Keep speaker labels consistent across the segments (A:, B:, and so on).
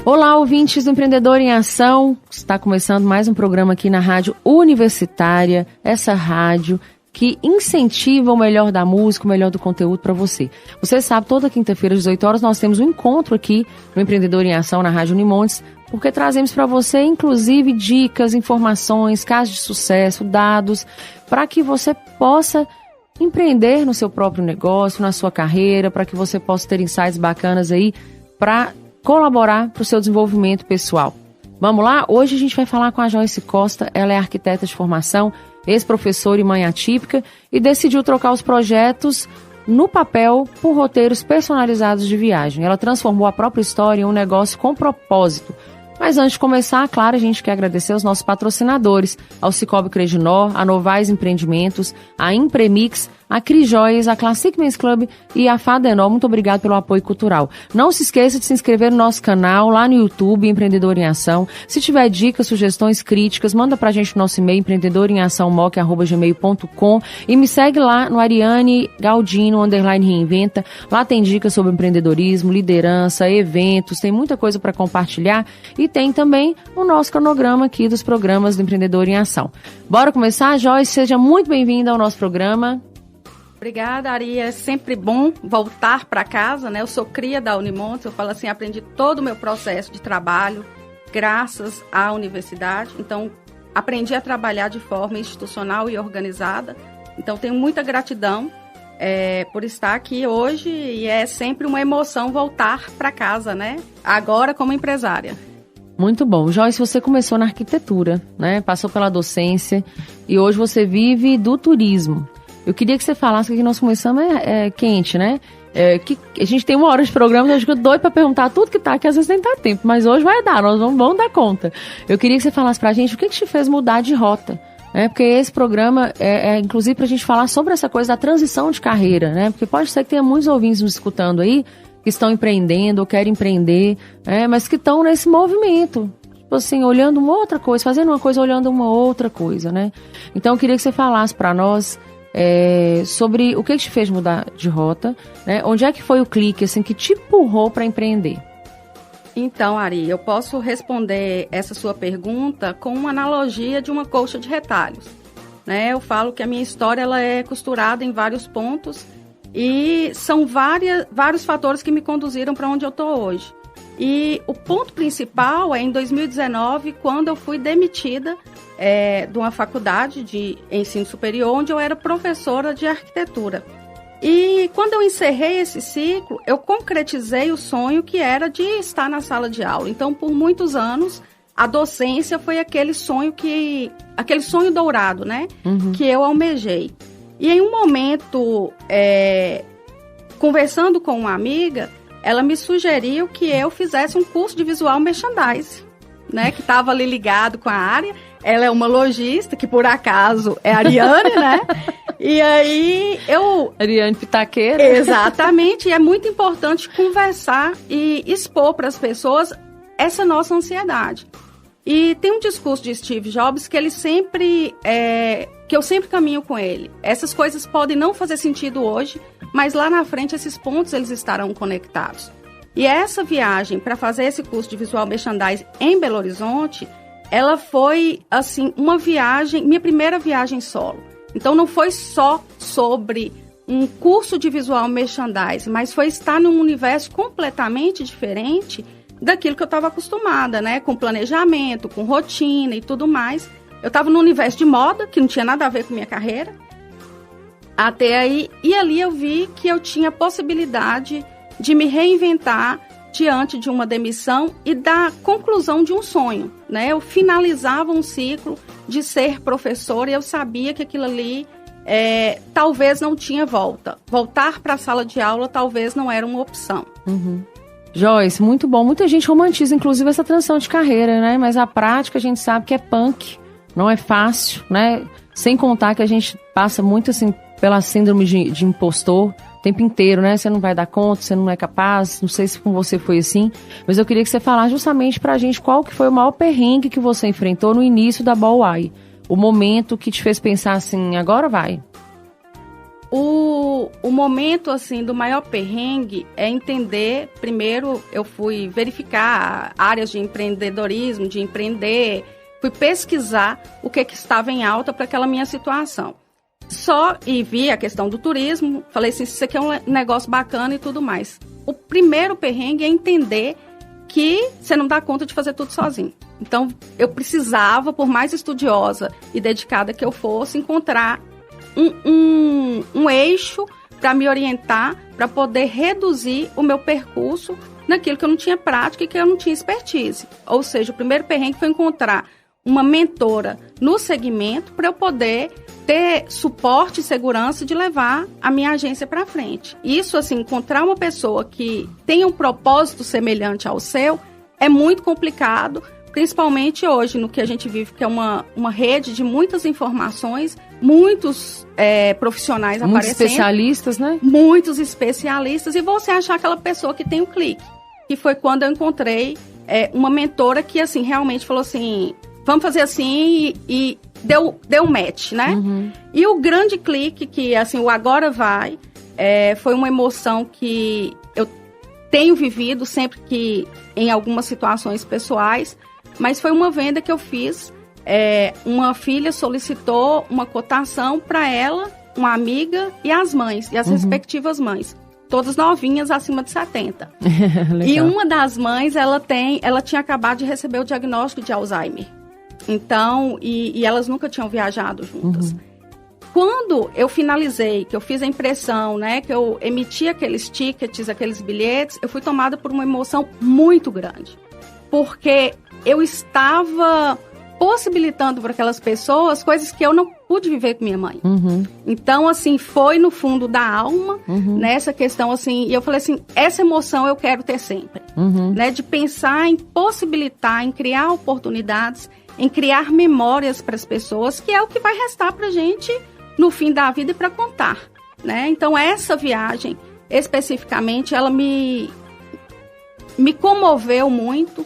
A: Olá, ouvintes do Empreendedor em Ação. Está começando mais um programa aqui na Rádio Universitária, essa rádio que incentiva o melhor da música, o melhor do conteúdo para você. Você sabe, toda quinta-feira às 18 horas nós temos um encontro aqui no Empreendedor em Ação na Rádio Unimontes, porque trazemos para você, inclusive, dicas, informações, casos de sucesso, dados, para que você possa empreender no seu próprio negócio, na sua carreira, para que você possa ter insights bacanas aí para colaborar para o seu desenvolvimento pessoal. Vamos lá? Hoje a gente vai falar com a Joyce Costa. Ela é arquiteta de formação, ex-professora e mãe atípica, e decidiu trocar os projetos no papel por roteiros personalizados de viagem. Ela transformou a própria história em um negócio com propósito. Mas antes de começar, claro, a gente quer agradecer aos nossos patrocinadores, ao Cicobi Credinor, a Novais Empreendimentos, a Impremix, a Crijóias, a Classic Men's Club e a Fadenol. Muito obrigado pelo apoio cultural. Não se esqueça de se inscrever no nosso canal, lá no YouTube, Empreendedor em Ação. Se tiver dicas, sugestões, críticas, manda pra gente no nosso e-mail, empreendedoremeaçãomoc@gmail.com, e me segue lá no Ariane Galdino, _reinventa. Lá tem dicas sobre empreendedorismo, liderança, eventos, tem muita coisa para compartilhar, e tem também o nosso cronograma aqui dos programas do Empreendedor em Ação. Bora começar? Joyce, seja muito bem-vinda ao nosso programa.
B: Obrigada, Ari. É sempre bom voltar para casa, né? Eu sou cria da Unimontes, eu falo assim, aprendi todo o meu processo de trabalho graças à universidade. Então, aprendi a trabalhar de forma institucional e organizada. Então, tenho muita gratidão por estar aqui hoje, e é sempre uma emoção voltar para casa, né? Agora como empresária.
A: Muito bom. Joyce, você começou na arquitetura, né? Passou pela docência e hoje você vive do turismo. Eu queria que você falasse que nós começamos quente, né? Que a gente tem 1 hora de programa, eu fico doido para perguntar tudo que tá, que às vezes nem tá tempo, mas hoje vai dar, nós vamos dar conta. Eu queria que você falasse pra gente o que te fez mudar de rota, né? Porque esse programa é inclusive pra gente falar sobre essa coisa da transição de carreira, né? Porque pode ser que tenha muitos ouvintes nos escutando aí, que estão empreendendo ou querem empreender, mas que estão nesse movimento. Tipo assim, olhando uma outra coisa, fazendo uma coisa, olhando uma outra coisa, né? Então eu queria que você falasse pra nós sobre o que te fez mudar de rota, né? Onde é que foi o clique assim, que te empurrou para empreender?
B: Então, Ari, eu posso responder essa sua pergunta com uma analogia de uma colcha de retalhos, né? Eu falo que a minha história ela é costurada em vários pontos e são vários fatores que me conduziram para onde eu estou hoje. E o ponto principal é em 2019, quando eu fui demitida de uma faculdade de ensino superior, onde eu era professora de arquitetura. E quando eu encerrei esse ciclo, eu concretizei o sonho que era de estar na sala de aula. Então, por muitos anos, a docência foi aquele sonho dourado, né? Uhum. Que eu almejei. E em um momento, conversando com uma amiga, ela me sugeriu que eu fizesse um curso de visual merchandising, né? Que estava ali ligado com a área. Ela é uma lojista, que por acaso é a Ariane, né? E aí
A: Ariane Pitaqueira.
B: Exatamente, e é muito importante conversar e expor para as pessoas essa nossa ansiedade. E tem um discurso de Steve Jobs que ele sempre... que eu sempre caminho com ele. Essas coisas podem não fazer sentido hoje, mas lá na frente esses pontos eles estarão conectados. E essa viagem para fazer esse curso de visual merchandising em Belo Horizonte, ela foi, assim, minha primeira viagem solo. Então, não foi só sobre um curso de visual merchandising, mas foi estar num universo completamente diferente daquilo que eu estava acostumada, né? Com planejamento, com rotina e tudo mais. Eu estava num universo de moda, que não tinha nada a ver com minha carreira. Até aí, e ali eu vi que eu tinha possibilidade de me reinventar diante de uma demissão e da conclusão de um sonho, né? Eu finalizava um ciclo de ser professora e eu sabia que aquilo ali talvez não tinha volta. Voltar para a sala de aula talvez não era uma opção.
A: Uhum. Joyce, muito bom. Muita gente romantiza, inclusive, essa transição de carreira, né? Mas a prática a gente sabe que é punk, não é fácil, né? Sem contar que a gente passa muito, assim, pela síndrome de impostor o tempo inteiro, né? Você não vai dar conta, você não é capaz, não sei se com você foi assim, mas eu queria que você falasse justamente pra gente qual que foi o maior perrengue que você enfrentou no início da Bauai, o momento que te fez pensar assim, agora vai.
B: O momento, assim, do maior perrengue é entender, primeiro eu fui verificar áreas de empreendedorismo, de empreender, fui pesquisar o que estava em alta para aquela minha situação. E vi a questão do turismo, falei assim, isso aqui é um negócio bacana e tudo mais. O primeiro perrengue é entender que você não dá conta de fazer tudo sozinho. Então, eu precisava, por mais estudiosa e dedicada que eu fosse, encontrar um eixo para me orientar, para poder reduzir o meu percurso naquilo que eu não tinha prática e que eu não tinha expertise. Ou seja, o primeiro perrengue foi encontrar uma mentora no segmento para eu poder ter suporte e segurança de levar a minha agência para frente. Isso, assim, encontrar uma pessoa que tenha um propósito semelhante ao seu é muito complicado, principalmente hoje, no que a gente vive, que é uma rede de muitas informações, muitos profissionais aparecendo.
A: Muitos especialistas, né?
B: Muitos especialistas, e você achar aquela pessoa que tem um clique. Que foi quando eu encontrei uma mentora que, assim, realmente falou assim, vamos fazer assim, e deu um match, né? Uhum. E o grande clique, que, assim, o agora vai, foi uma emoção que eu tenho vivido sempre que, em algumas situações pessoais, mas foi uma venda que eu fiz. Uma filha solicitou uma cotação para ela, uma amiga e as mães, e as respectivas mães. Todas novinhas, acima de 70. E uma das mães, ela tinha acabado de receber o diagnóstico de Alzheimer. Então, e elas nunca tinham viajado juntas. Quando eu finalizei, que eu fiz a impressão, né, que eu emiti aqueles tickets, aqueles bilhetes, eu fui tomada por uma emoção muito grande. Porque eu estava possibilitando para aquelas pessoas coisas que eu não pude viver com minha mãe. Então, assim, foi no fundo da alma, nessa questão, assim, e eu falei assim, essa emoção eu quero ter sempre, né, de pensar em possibilitar, em criar oportunidades, em criar memórias para as pessoas, que é o que vai restar para a gente no fim da vida e para contar, né? Então, essa viagem, especificamente, ela me comoveu muito,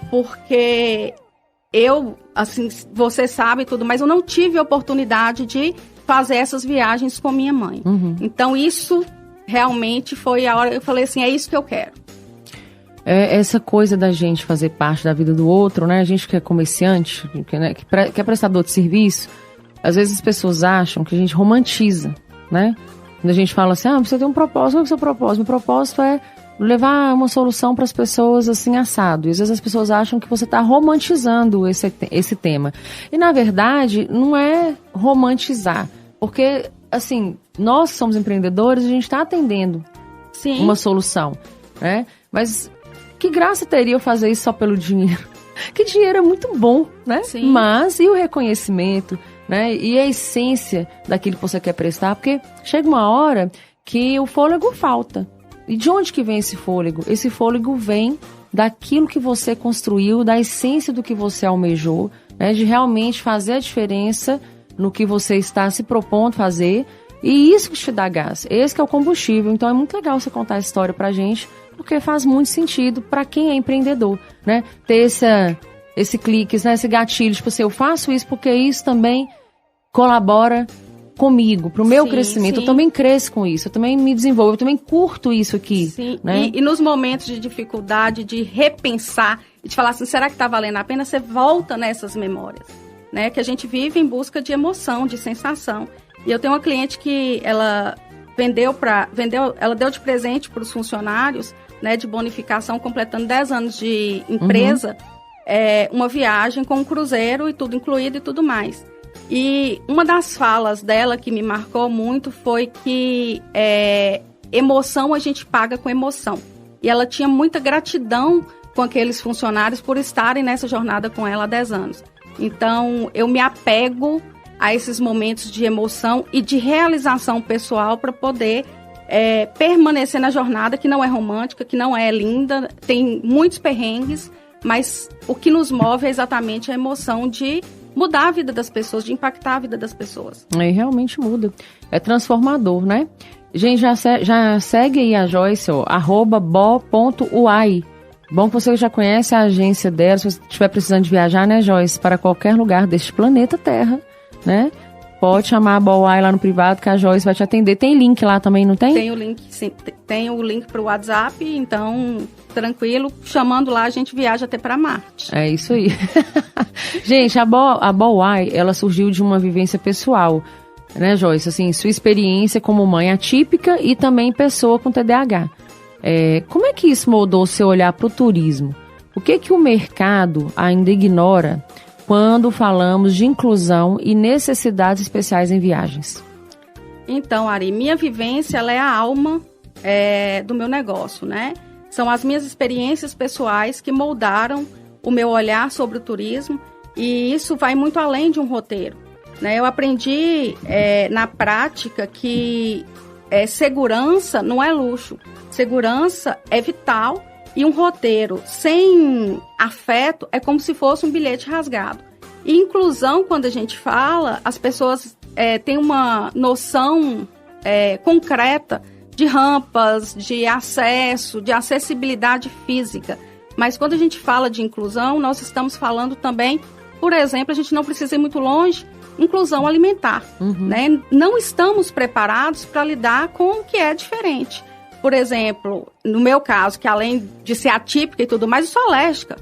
B: porque eu, assim, você sabe tudo, mas eu não tive a oportunidade de fazer essas viagens com minha mãe. Então, isso realmente foi a hora que eu falei assim, é isso que eu quero.
A: Essa coisa da gente fazer parte da vida do outro, né? A gente que é comerciante, que é prestador de serviço, às vezes as pessoas acham que a gente romantiza, né? Quando a gente fala assim, você tem um propósito, qual é o seu propósito? Meu propósito é levar uma solução para as pessoas assim, assado. E às vezes as pessoas acham que você está romantizando esse tema. E na verdade, não é romantizar. Porque, assim, nós somos empreendedores, a gente está atendendo uma solução, né? Mas que graça teria eu fazer isso só pelo dinheiro? Que dinheiro é muito bom, né?
B: Sim.
A: Mas e o reconhecimento, né? E a essência daquilo que você quer prestar? Porque chega uma hora que o fôlego falta. E de onde que vem esse fôlego? Esse fôlego vem daquilo que você construiu, da essência do que você almejou, né? De realmente fazer a diferença no que você está se propondo fazer. E isso que te dá gás. Esse que é o combustível. Então é muito legal você contar a história pra gente, porque faz muito sentido para quem é empreendedor, né? Ter esse clique, né? Esse gatilho, tipo assim, eu faço isso porque isso também colabora comigo, pro meu crescimento. Sim. Eu também cresço com isso, eu também me desenvolvo, eu também curto isso aqui.
B: Sim.
A: Né?
B: E nos momentos de dificuldade, de repensar, e de falar assim, será que tá valendo a pena? Você volta nessas memórias, né? Que a gente vive em busca de emoção, de sensação. E eu tenho uma cliente que ela ela deu de presente para os funcionários, né, de bonificação, completando 10 anos de empresa, uma viagem com um cruzeiro e tudo incluído e tudo mais. E uma das falas dela que me marcou muito foi que emoção a gente paga com emoção. E ela tinha muita gratidão com aqueles funcionários por estarem nessa jornada com ela há 10 anos. Então, eu me apego a esses momentos de emoção e de realização pessoal para poder permanecer na jornada, que não é romântica, que não é linda, tem muitos perrengues, mas o que nos move é exatamente a emoção de mudar a vida das pessoas, de impactar a vida das pessoas.
A: E realmente muda. É transformador, né? Gente, já segue aí a Joyce, @bo.uai. Bom que você já conhece a agência dela, se você estiver precisando de viajar, né, Joyce, para qualquer lugar deste planeta Terra, né? pode chamar a Bowai lá no privado que a Joyce vai te atender. Tem link lá também, não tem?
B: Tem o link, sim. Tem o link para o WhatsApp, então, tranquilo. Chamando lá, a gente viaja até para Marte.
A: É isso aí. Gente, a Bowai, ela surgiu de uma vivência pessoal, né, Joyce? Assim, sua experiência como mãe atípica e também pessoa com TDAH. Como é que isso moldou o seu olhar para o turismo? O que o mercado ainda ignora quando falamos de inclusão e necessidades especiais em viagens?
B: Então, Ari, minha vivência ela é a alma do meu negócio, né? São as minhas experiências pessoais que moldaram o meu olhar sobre o turismo e isso vai muito além de um roteiro, né? Eu aprendi na prática que segurança não é luxo, segurança é vital. E um roteiro sem afeto é como se fosse um bilhete rasgado. E inclusão, quando a gente fala, as pessoas têm uma noção concreta de rampas, de acesso, de acessibilidade física. Mas quando a gente fala de inclusão, nós estamos falando também, por exemplo, a gente não precisa ir muito longe, inclusão alimentar. Né? Não estamos preparados para lidar com o que é diferente. Por exemplo, no meu caso, que além de ser atípica e tudo mais, eu sou alérgica,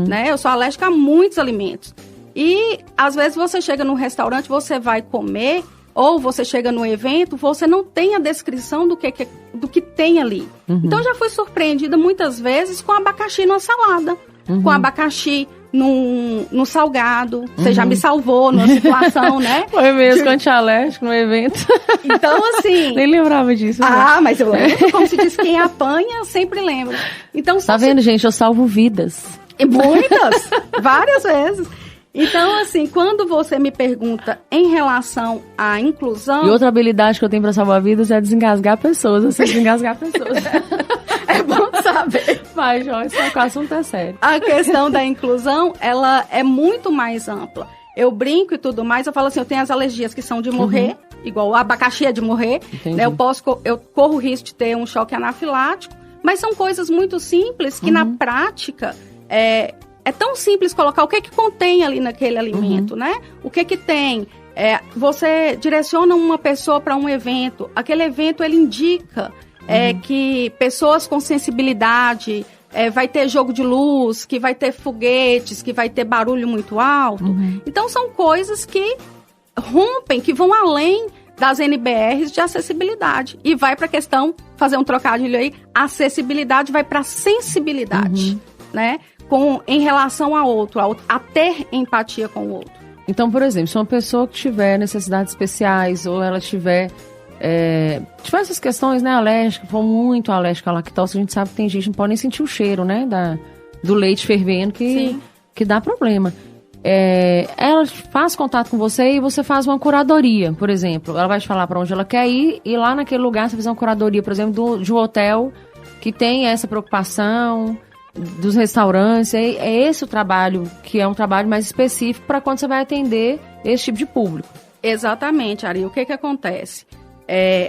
B: né? Eu sou alérgica a muitos alimentos. E, às vezes, você chega num restaurante, você vai comer, ou você chega num evento, você não tem a descrição do que tem ali. Então, eu já fui surpreendida muitas vezes com abacaxi numa salada, com abacaxi no salgado. Você já me salvou numa situação, né?
A: Foi mesmo, com antialérgico no evento.
B: Então, assim...
A: Nem lembrava disso.
B: Mas eu lembro, como se diz, quem apanha sempre lembra. Então,
A: tá vendo, gente? Eu salvo vidas.
B: E muitas, várias vezes. Então, assim, quando você me pergunta em relação à inclusão...
A: E outra habilidade que eu tenho para salvar vidas é desengasgar pessoas. Eu sei desengasgar pessoas.
B: É bom saber.
A: Vai, Joyce, o assunto é sério.
B: A questão da inclusão, ela é muito mais ampla. Eu brinco e tudo mais, eu falo assim, eu tenho as alergias que são de morrer, igual o abacaxi é de morrer, né? Eu corro o risco de ter um choque anafilático, mas são coisas muito simples que na prática é tão simples colocar o que contém ali naquele alimento, né? O que tem. Você direciona uma pessoa para um evento, aquele evento ele indica que pessoas com sensibilidade, vai ter jogo de luz, que vai ter foguetes, que vai ter barulho muito alto. Então, são coisas que rompem, que vão além das NBRs de acessibilidade. E vai para a questão, fazer um trocadilho aí, acessibilidade vai para sensibilidade, né? Em relação ao outro, a ter empatia com o outro.
A: Então, por exemplo, se uma pessoa que tiver necessidades especiais ou ela tiver essas questões, né, alérgica, for muito alérgica à lactose, a gente sabe que tem gente que não pode nem sentir o cheiro, né, do leite fervendo que dá problema. Ela faz contato com você e você faz uma curadoria, por exemplo. Ela vai te falar para onde ela quer ir e lá naquele lugar você faz uma curadoria, por exemplo, de um hotel que tem essa preocupação, dos restaurantes. É esse o trabalho, que é um trabalho mais específico para quando você vai atender esse tipo de público.
B: Exatamente, Ari. O que acontece?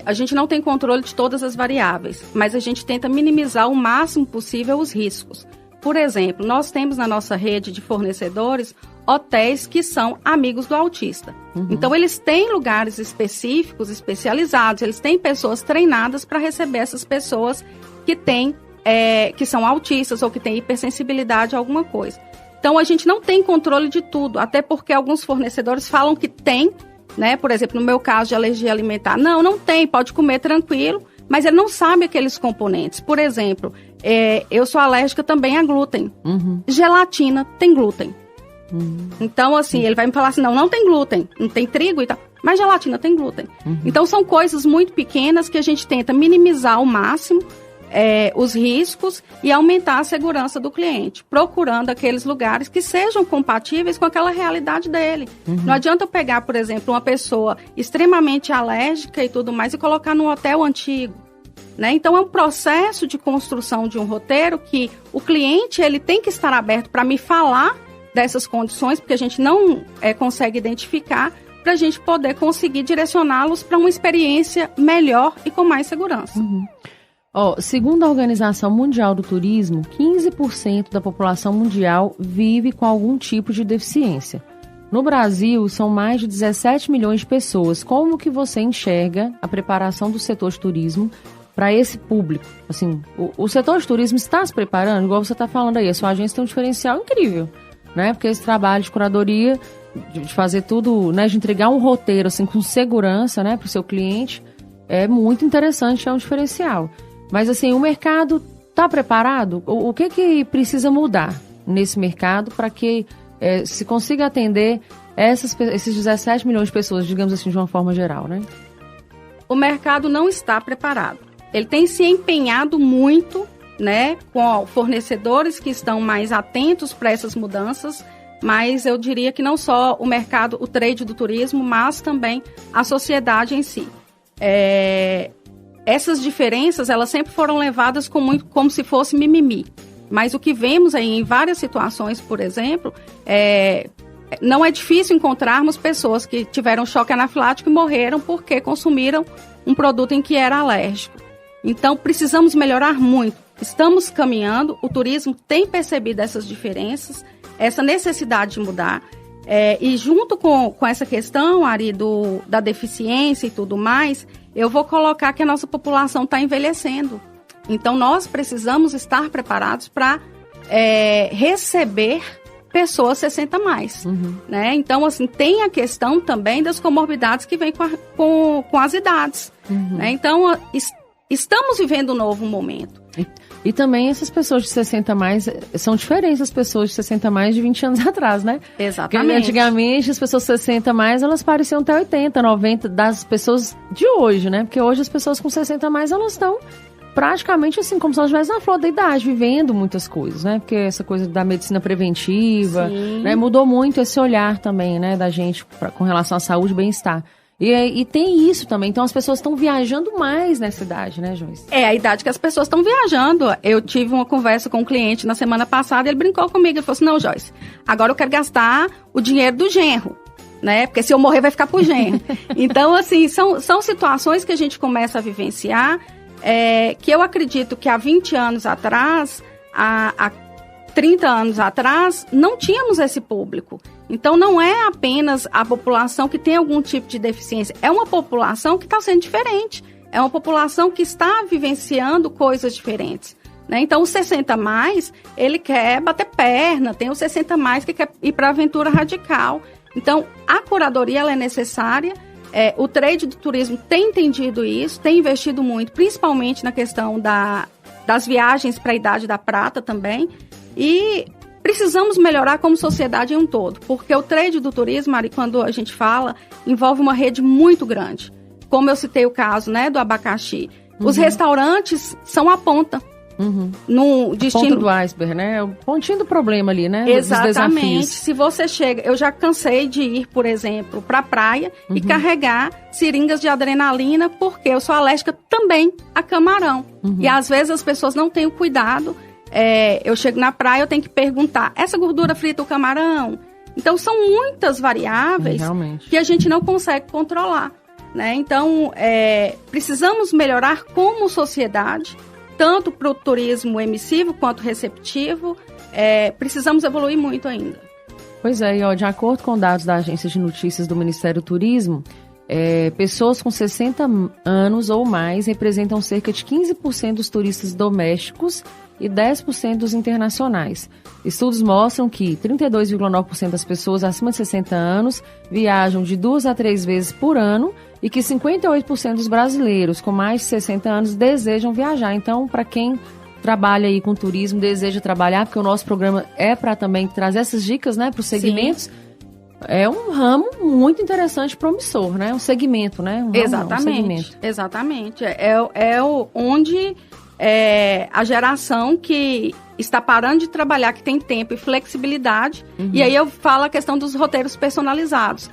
B: A gente não tem controle de todas as variáveis, mas a gente tenta minimizar o máximo possível os riscos. Por exemplo, nós temos na nossa rede de fornecedores hotéis que são amigos do autista. Então, eles têm lugares específicos, especializados, eles têm pessoas treinadas para receber essas pessoas que são autistas ou que têm hipersensibilidade a alguma coisa. Então, a gente não tem controle de tudo, até porque alguns fornecedores falam que tem, né? Por exemplo, no meu caso de alergia alimentar, não tem, pode comer tranquilo, mas ele não sabe aqueles componentes. Por exemplo, eu sou alérgica também a glúten. Gelatina tem glúten. Então, assim, ele vai me falar assim, não tem glúten, não tem trigo e tal, mas gelatina tem glúten. Então, são coisas muito pequenas que a gente tenta minimizar ao máximo os riscos e aumentar a segurança do cliente, procurando aqueles lugares que sejam compatíveis com aquela realidade dele. Não adianta eu pegar, por exemplo, uma pessoa extremamente alérgica e tudo mais e colocar num hotel antigo, né? Então, é um processo de construção de um roteiro que o cliente ele tem que estar aberto para me falar dessas condições, porque a gente não consegue identificar, para a gente poder conseguir direcioná-los para uma experiência melhor e com mais segurança.
A: Segundo a Organização Mundial do Turismo, 15% da população mundial vive com algum tipo de deficiência. No Brasil, são mais de 17 milhões de pessoas. Como que você enxerga a preparação do setor de turismo para esse público? Assim, o setor de turismo está se preparando, igual você está falando aí, a sua agência tem um diferencial incrível, né? Porque esse trabalho de curadoria, de fazer tudo, né, de entregar um roteiro assim com segurança, né, para o seu cliente, é muito interessante, é um diferencial. Mas assim, o mercado está preparado? O que precisa mudar nesse mercado para que se consiga atender esses 17 milhões de pessoas, digamos assim, de uma forma geral, né?
B: O mercado não está preparado. Ele tem se empenhado muito, né, com fornecedores que estão mais atentos para essas mudanças, mas eu diria que não só o mercado, o trade do turismo, mas também a sociedade em si. Essas diferenças, elas sempre foram levadas como se fosse mimimi. Mas o que vemos aí em várias situações, por exemplo, não é difícil encontrarmos pessoas que tiveram choque anafilático e morreram porque consumiram um produto em que era alérgico. Então, precisamos melhorar muito. Estamos caminhando, o turismo tem percebido essas diferenças, essa necessidade de mudar. E junto com essa questão, Ari, da deficiência e tudo mais, eu vou colocar que a nossa população está envelhecendo. Então, nós precisamos estar preparados para receber pessoas 60 mais. Né? Então, assim, tem a questão também das comorbidades que vêm com as idades. Né? Então, estamos vivendo um novo momento.
A: E também essas pessoas de 60 mais são diferentes das pessoas de 60 mais de 20 anos atrás, né?
B: Exatamente.
A: Porque antigamente as pessoas 60 mais, elas pareciam até 80, 90 das pessoas de hoje, né? Porque hoje as pessoas com 60 mais, elas estão praticamente assim, como se elas estivessem na flor da idade, vivendo muitas coisas, né? Porque essa coisa da medicina preventiva, né? Mudou muito esse olhar também, né? Da gente com relação à saúde e bem-estar. E tem isso também, então as pessoas estão viajando mais nessa idade, né, Joyce?
B: É a idade que as pessoas estão viajando. Eu tive uma conversa com um cliente na semana passada, ele brincou comigo, ele falou assim, não, Joyce, agora eu quero gastar o dinheiro do genro, né, porque se eu morrer vai ficar pro genro. Então, assim, são situações que a gente começa a vivenciar, que eu acredito que há 20 anos atrás, há 30 anos atrás, não tínhamos esse público. Então, não é apenas a população que tem algum tipo de deficiência, é uma população que está sendo diferente, é uma população que está vivenciando coisas diferentes. Né? Então, o 60 mais, ele quer bater perna, tem o 60 mais que quer ir para a aventura radical. Então, a curadoria ela é necessária, o trade do turismo tem entendido isso, tem investido muito, principalmente na questão das viagens para a Idade da Prata também, e precisamos melhorar como sociedade em um todo, porque o trade do turismo, Mari, quando a gente fala, envolve uma rede muito grande. Como eu citei o caso, né, do abacaxi. Os restaurantes são a ponta. No destino...
A: ponta do iceberg, né? O pontinho do problema ali, né?
B: Exatamente. Se você chega... Eu já cansei de ir, por exemplo, para a praia e carregar seringas de adrenalina, porque eu sou alérgica também a camarão. E às vezes as pessoas não têm o cuidado. Eu chego na praia, eu tenho que perguntar, essa gordura frita o camarão? Então, são muitas variáveis que a gente não consegue controlar. Né? Então, precisamos melhorar como sociedade, tanto para o turismo emissivo quanto receptivo, precisamos evoluir muito ainda.
A: Pois é, e ó, de acordo com dados da Agência de Notícias do Ministério do Turismo, pessoas com 60 anos ou mais representam cerca de 15% dos turistas domésticos e 10% dos internacionais. Estudos mostram que 32,9% das pessoas acima de 60 anos viajam de 2 a 3 vezes por ano e que 58% dos brasileiros com mais de 60 anos desejam viajar. Então, para quem trabalha aí com turismo, deseja trabalhar, porque o nosso programa é para também trazer essas dicas, né, para os segmentos. Sim. É um ramo muito interessante, promissor, né? Um segmento, né?
B: Exatamente. Onde a geração que está parando de trabalhar, que tem tempo e flexibilidade, e aí eu falo a questão dos roteiros personalizados.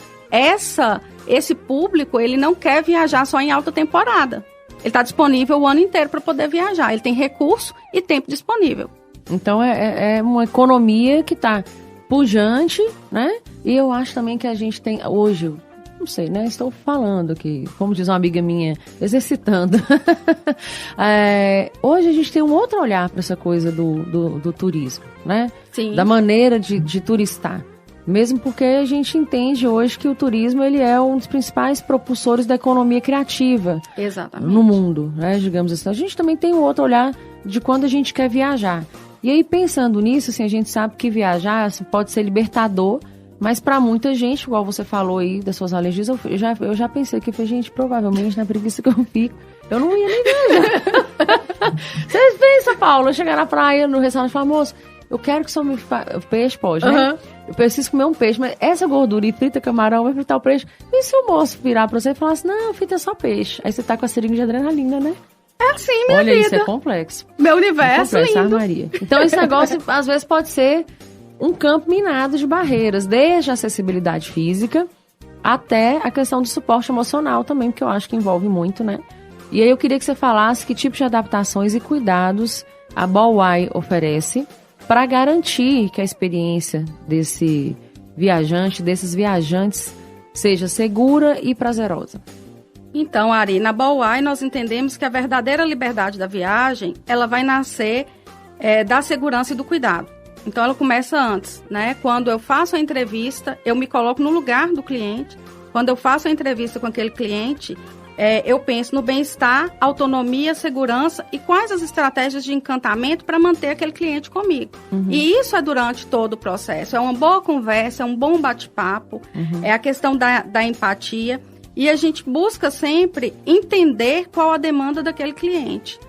B: Esse público, ele não quer viajar só em alta temporada. Ele está disponível o ano inteiro para poder viajar. Ele tem recurso e tempo disponível. Então,
A: é uma economia que está pujante, né? E eu acho também que a gente tem hoje, não sei, né? Estou falando aqui, como diz uma amiga minha, exercitando. Hoje a gente tem um outro olhar para essa coisa do turismo, né?
B: Sim.
A: Da maneira de turistar. Mesmo porque a gente entende hoje que o turismo ele é um dos principais propulsores da economia criativa.
B: Exatamente.
A: No mundo, né, digamos assim. A gente também tem um outro olhar de quando a gente quer viajar. E aí, pensando nisso, assim, a gente sabe que viajar pode ser libertador, mas para muita gente, igual você falou aí das suas alergias, eu já pensei que foi, gente, provavelmente na preguiça que eu fico, eu não ia nem viajar. Vocês pensam, Paulo, eu chegar na praia, no restaurante e falar, moço, eu quero que só me peixe, pode, né? Uhum. Eu preciso comer um peixe, mas essa gordura e frita camarão vai fritar o peixe. E se o moço virar pra você e falar assim, não, frita só peixe. Aí você tá com a seringa de adrenalina, né?
B: É assim, minha
A: Olha,
B: vida.
A: Isso é complexo.
B: Meu universo,
A: complexo,
B: lindo.
A: Maria. Então esse negócio, às vezes, pode ser um campo minado de barreiras, desde a acessibilidade física até a questão do suporte emocional também, porque eu acho que envolve muito, né? E aí eu queria que você falasse que tipo de adaptações e cuidados a Bowai oferece para garantir que a experiência desse viajante, desses viajantes, seja segura e prazerosa.
B: Então, Ari, na Bowai nós entendemos que a verdadeira liberdade da viagem, ela vai nascer da segurança e do cuidado. Então, ela começa antes, né? Quando eu faço a entrevista, eu me coloco no lugar do cliente. Quando eu faço a entrevista com aquele cliente, eu penso no bem-estar, autonomia, segurança e quais as estratégias de encantamento para manter aquele cliente comigo. Uhum. E isso é durante todo o processo. É uma boa conversa, é um bom bate-papo, é a questão da empatia. E a gente busca sempre entender qual a demanda daquele cliente.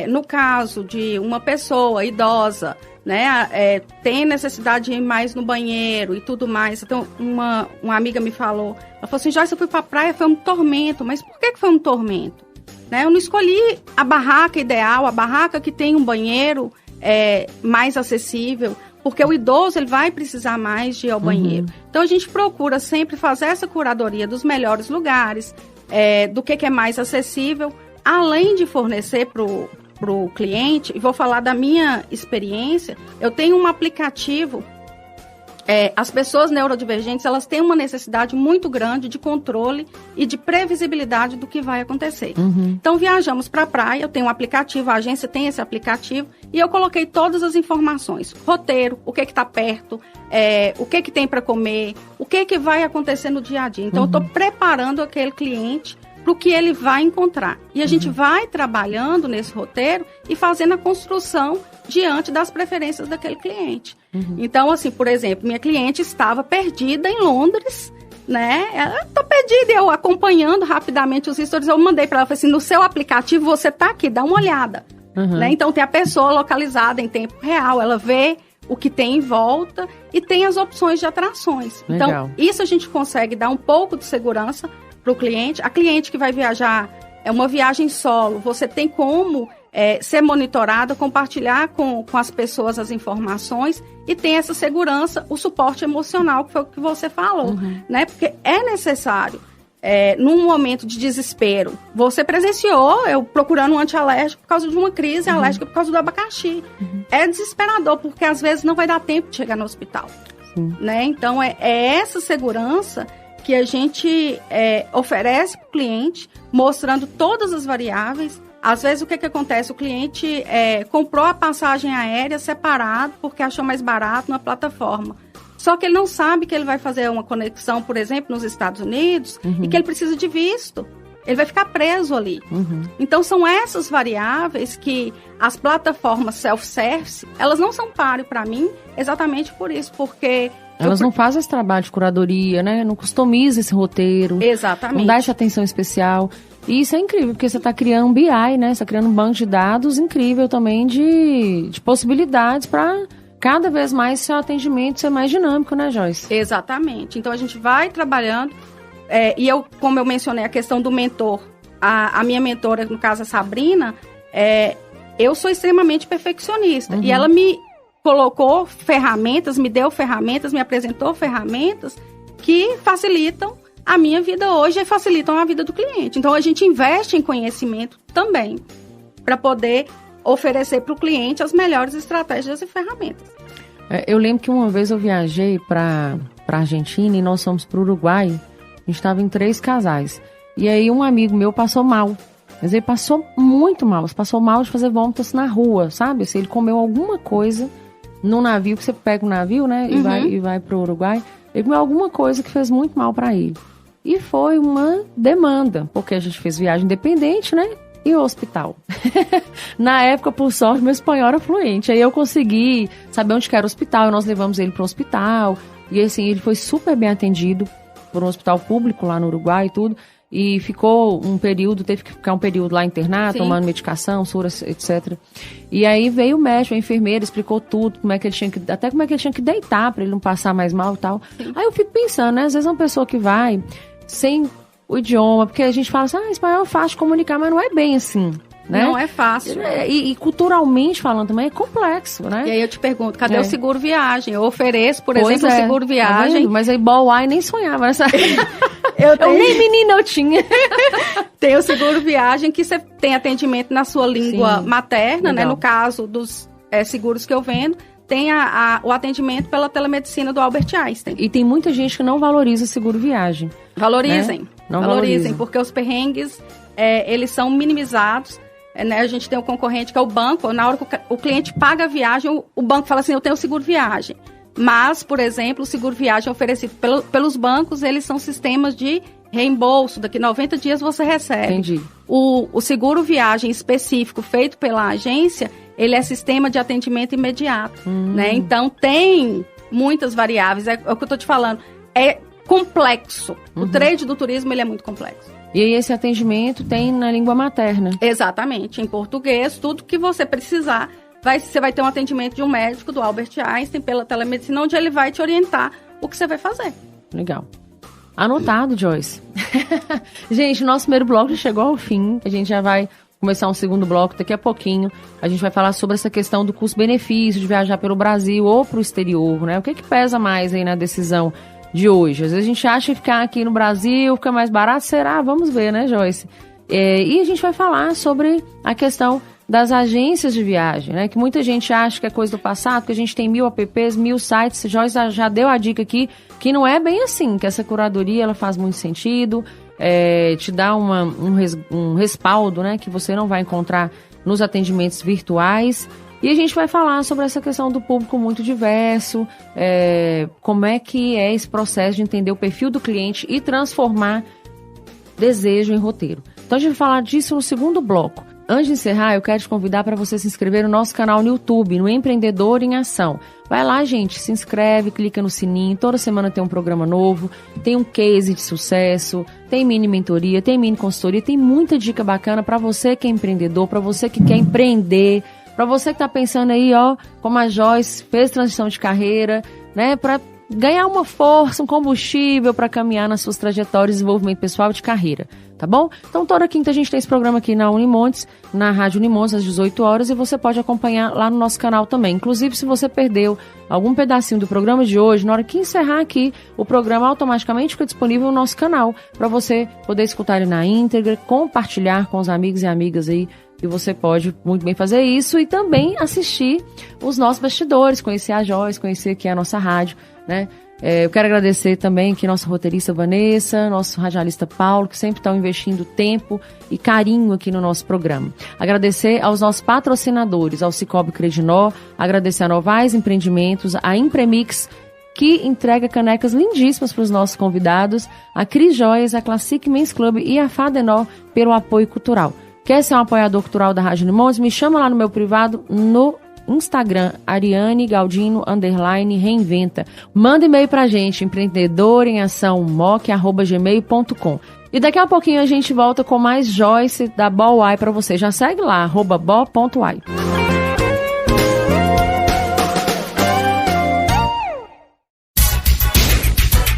B: No caso de uma pessoa idosa, né, tem necessidade de ir mais no banheiro e tudo mais. Então, uma amiga me falou, ela falou assim, Joyce, eu fui pra praia, foi um tormento. Mas por que foi um tormento? Né, eu não escolhi a barraca ideal, a barraca que tem um banheiro mais acessível, porque o idoso ele vai precisar mais de ir ao banheiro. Então, a gente procura sempre fazer essa curadoria dos melhores lugares, do que é mais acessível, além de fornecer para o cliente, e vou falar da minha experiência, eu tenho um aplicativo, as pessoas neurodivergentes, elas têm uma necessidade muito grande de controle e de previsibilidade do que vai acontecer. Então, viajamos para a praia, eu tenho um aplicativo, a agência tem esse aplicativo, e eu coloquei todas as informações, roteiro, o que está perto, o que tem para comer, o que vai acontecer no dia a dia. Então, eu estou preparando aquele cliente para o que ele vai encontrar. E a gente vai trabalhando nesse roteiro e fazendo a construção diante das preferências daquele cliente. Então, assim, por exemplo, minha cliente estava perdida em Londres, né? Ela está perdida, eu acompanhando rapidamente os stories, eu mandei para ela, falei assim, no seu aplicativo você está aqui, dá uma olhada. Né? Então, tem a pessoa localizada em tempo real, ela vê o que tem em volta e tem as opções de atrações.
A: Legal.
B: Então, isso a gente consegue dar um pouco de segurança para o cliente. A cliente que vai viajar uma viagem solo, você tem como ser monitorada, compartilhar com as pessoas as informações e tem essa segurança, o suporte emocional, que foi o que você falou, né? Porque é necessário, num momento de desespero, você presenciou eu procurando um antialérgico por causa de uma crise alérgica por causa do abacaxi. É desesperador, porque às vezes não vai dar tempo de chegar no hospital. Né? Então, é essa segurança que a gente oferece para o cliente, mostrando todas as variáveis. Às vezes, o que acontece? O cliente comprou a passagem aérea separado porque achou mais barato na plataforma. Só que ele não sabe que ele vai fazer uma conexão, por exemplo, nos Estados Unidos, e que ele precisa de visto. Ele vai ficar preso ali. Então, são essas variáveis que as plataformas self-service, elas não são páreo para mim, exatamente por isso, porque
A: elas não fazem esse trabalho de curadoria, né? Não customizam esse roteiro.
B: Exatamente.
A: Não dá essa atenção especial. E isso é incrível, porque você está criando um BI, né? Você está criando um banco de dados incrível também de possibilidades para cada vez mais seu atendimento ser mais dinâmico, né, Joyce?
B: Exatamente. Então, a gente vai trabalhando. E eu, como eu mencionei a questão do mentor, a minha mentora, no caso a Sabrina, eu sou extremamente perfeccionista. E ela me colocou ferramentas, me deu ferramentas, me apresentou ferramentas que facilitam a minha vida hoje e facilitam a vida do cliente. Então, a gente investe em conhecimento também para poder oferecer para o cliente as melhores estratégias e ferramentas.
A: Eu lembro que uma vez eu viajei para a Argentina e nós fomos para o Uruguai. A gente estava em 3 casais. E aí um amigo meu passou mal. Mas ele passou muito mal. Passou mal de fazer vômitos na rua, sabe? Se ele comeu alguma coisa num navio, que você pega um navio, né, e vai pro Uruguai. Ele comeu alguma coisa que fez muito mal para ele. E foi uma demanda, porque a gente fez viagem independente, né? E o hospital. Na época, por sorte, meu espanhol era fluente. Aí eu consegui saber onde que era o hospital, e nós levamos ele para o hospital. E assim, ele foi super bem atendido por um hospital público lá no Uruguai e tudo. E ficou um período, teve que ficar um período lá internado, tomando medicação, suras, etc. E aí veio o médico, a enfermeira, explicou tudo, como é que ele tinha que deitar para ele não passar mais mal e tal. Sim. Aí eu fico pensando, né? Às vezes uma pessoa que vai sem o idioma, porque a gente fala assim, espanhol é fácil de comunicar, mas não é bem assim, né?
B: Não é fácil.
A: E culturalmente falando também é complexo, né?
B: E aí eu te pergunto, cadê o seguro viagem? Eu ofereço, por exemplo, o seguro viagem.
A: Tá, mas aí Ball-Eye nem sonhava nessa... eu nem menina eu tinha.
B: Tem o seguro viagem, que você tem atendimento na sua língua materna, legal, né? No caso dos seguros que eu vendo. Tem o atendimento pela telemedicina do Albert Einstein.
A: E tem muita gente que não valoriza o seguro viagem.
B: Valorizem.
A: Né?
B: Valorizem, porque os perrengues, eles são minimizados. Né? A gente tem um concorrente que é o banco. Na hora que o cliente paga a viagem, o banco fala assim, eu tenho seguro viagem. Mas, por exemplo, o seguro viagem oferecido pelos bancos, eles são sistemas de reembolso. Daqui 90 dias você recebe.
A: Entendi.
B: O seguro viagem específico feito pela agência, ele é sistema de atendimento imediato. Né? Então, tem muitas variáveis. É o que eu estou te falando. É complexo. O trade do turismo, ele é muito complexo.
A: E aí esse atendimento tem na língua materna.
B: Exatamente. Em português, tudo que você precisar. Você vai ter um atendimento de um médico do Albert Einstein pela telemedicina, onde ele vai te orientar o que você vai fazer.
A: Legal. Anotado, Joyce. Gente, nosso primeiro bloco já chegou ao fim. A gente já vai começar um segundo bloco daqui a pouquinho. A gente vai falar sobre essa questão do custo-benefício de viajar pelo Brasil ou para o exterior, né? O que pesa mais aí na decisão de hoje? Às vezes a gente acha que ficar aqui no Brasil fica mais barato. Será? Vamos ver, né, Joyce? E a gente vai falar sobre a questão das agências de viagem, né? Que muita gente acha que é coisa do passado, que a gente tem 1000 apps, 1000 sites. Joyce já deu a dica aqui que não é bem assim, que essa curadoria ela faz muito sentido, te dá um respaldo, né? Que você não vai encontrar nos atendimentos virtuais. E a gente vai falar sobre essa questão do público muito diverso, como é que é esse processo de entender o perfil do cliente e transformar desejo em roteiro. Então a gente vai falar disso no segundo bloco. Antes de encerrar, eu quero te convidar para você se inscrever no nosso canal no YouTube, no Empreendedor em Ação. Vai lá, gente, se inscreve, clica no sininho, toda semana tem um programa novo, tem um case de sucesso, tem mini mentoria, tem mini consultoria, tem muita dica bacana para você que é empreendedor, para você que quer empreender, para você que está pensando aí, como a Joyce fez transição de carreira, né, para ganhar uma força, um combustível para caminhar nas suas trajetórias de desenvolvimento pessoal e de carreira, tá bom? Então toda quinta a gente tem esse programa aqui na Unimontes, na Rádio Unimontes às 18 horas e você pode acompanhar lá no nosso canal também. Inclusive, se você perdeu algum pedacinho do programa de hoje, na hora que encerrar aqui, o programa automaticamente fica disponível no nosso canal para você poder escutar ele na íntegra, compartilhar com os amigos e amigas aí. E você pode muito bem fazer isso e também assistir os nossos bastidores, conhecer a Joyce, conhecer aqui a nossa rádio, né? Eu quero agradecer também aqui nossa roteirista Vanessa, nosso radialista Paulo, que sempre estão investindo tempo e carinho aqui no nosso programa. Agradecer aos nossos patrocinadores, ao Cicobi Credinó, agradecer a Novais Empreendimentos, a Impremix, que entrega canecas lindíssimas para os nossos convidados, a Cris Joias, a Classic Men's Club e a Fadenor pelo apoio cultural. Quer ser um apoiador cultural da Rádio Unimontes? Me chama lá no meu privado no Instagram, Ariane Galdino _reinventa. Manda e-mail pra gente, empreendedoremeaçãomoc@gmail.com. E daqui a pouquinho a gente volta com mais Joyce da Ball-Eye pra você. Já segue lá, @ball.eye.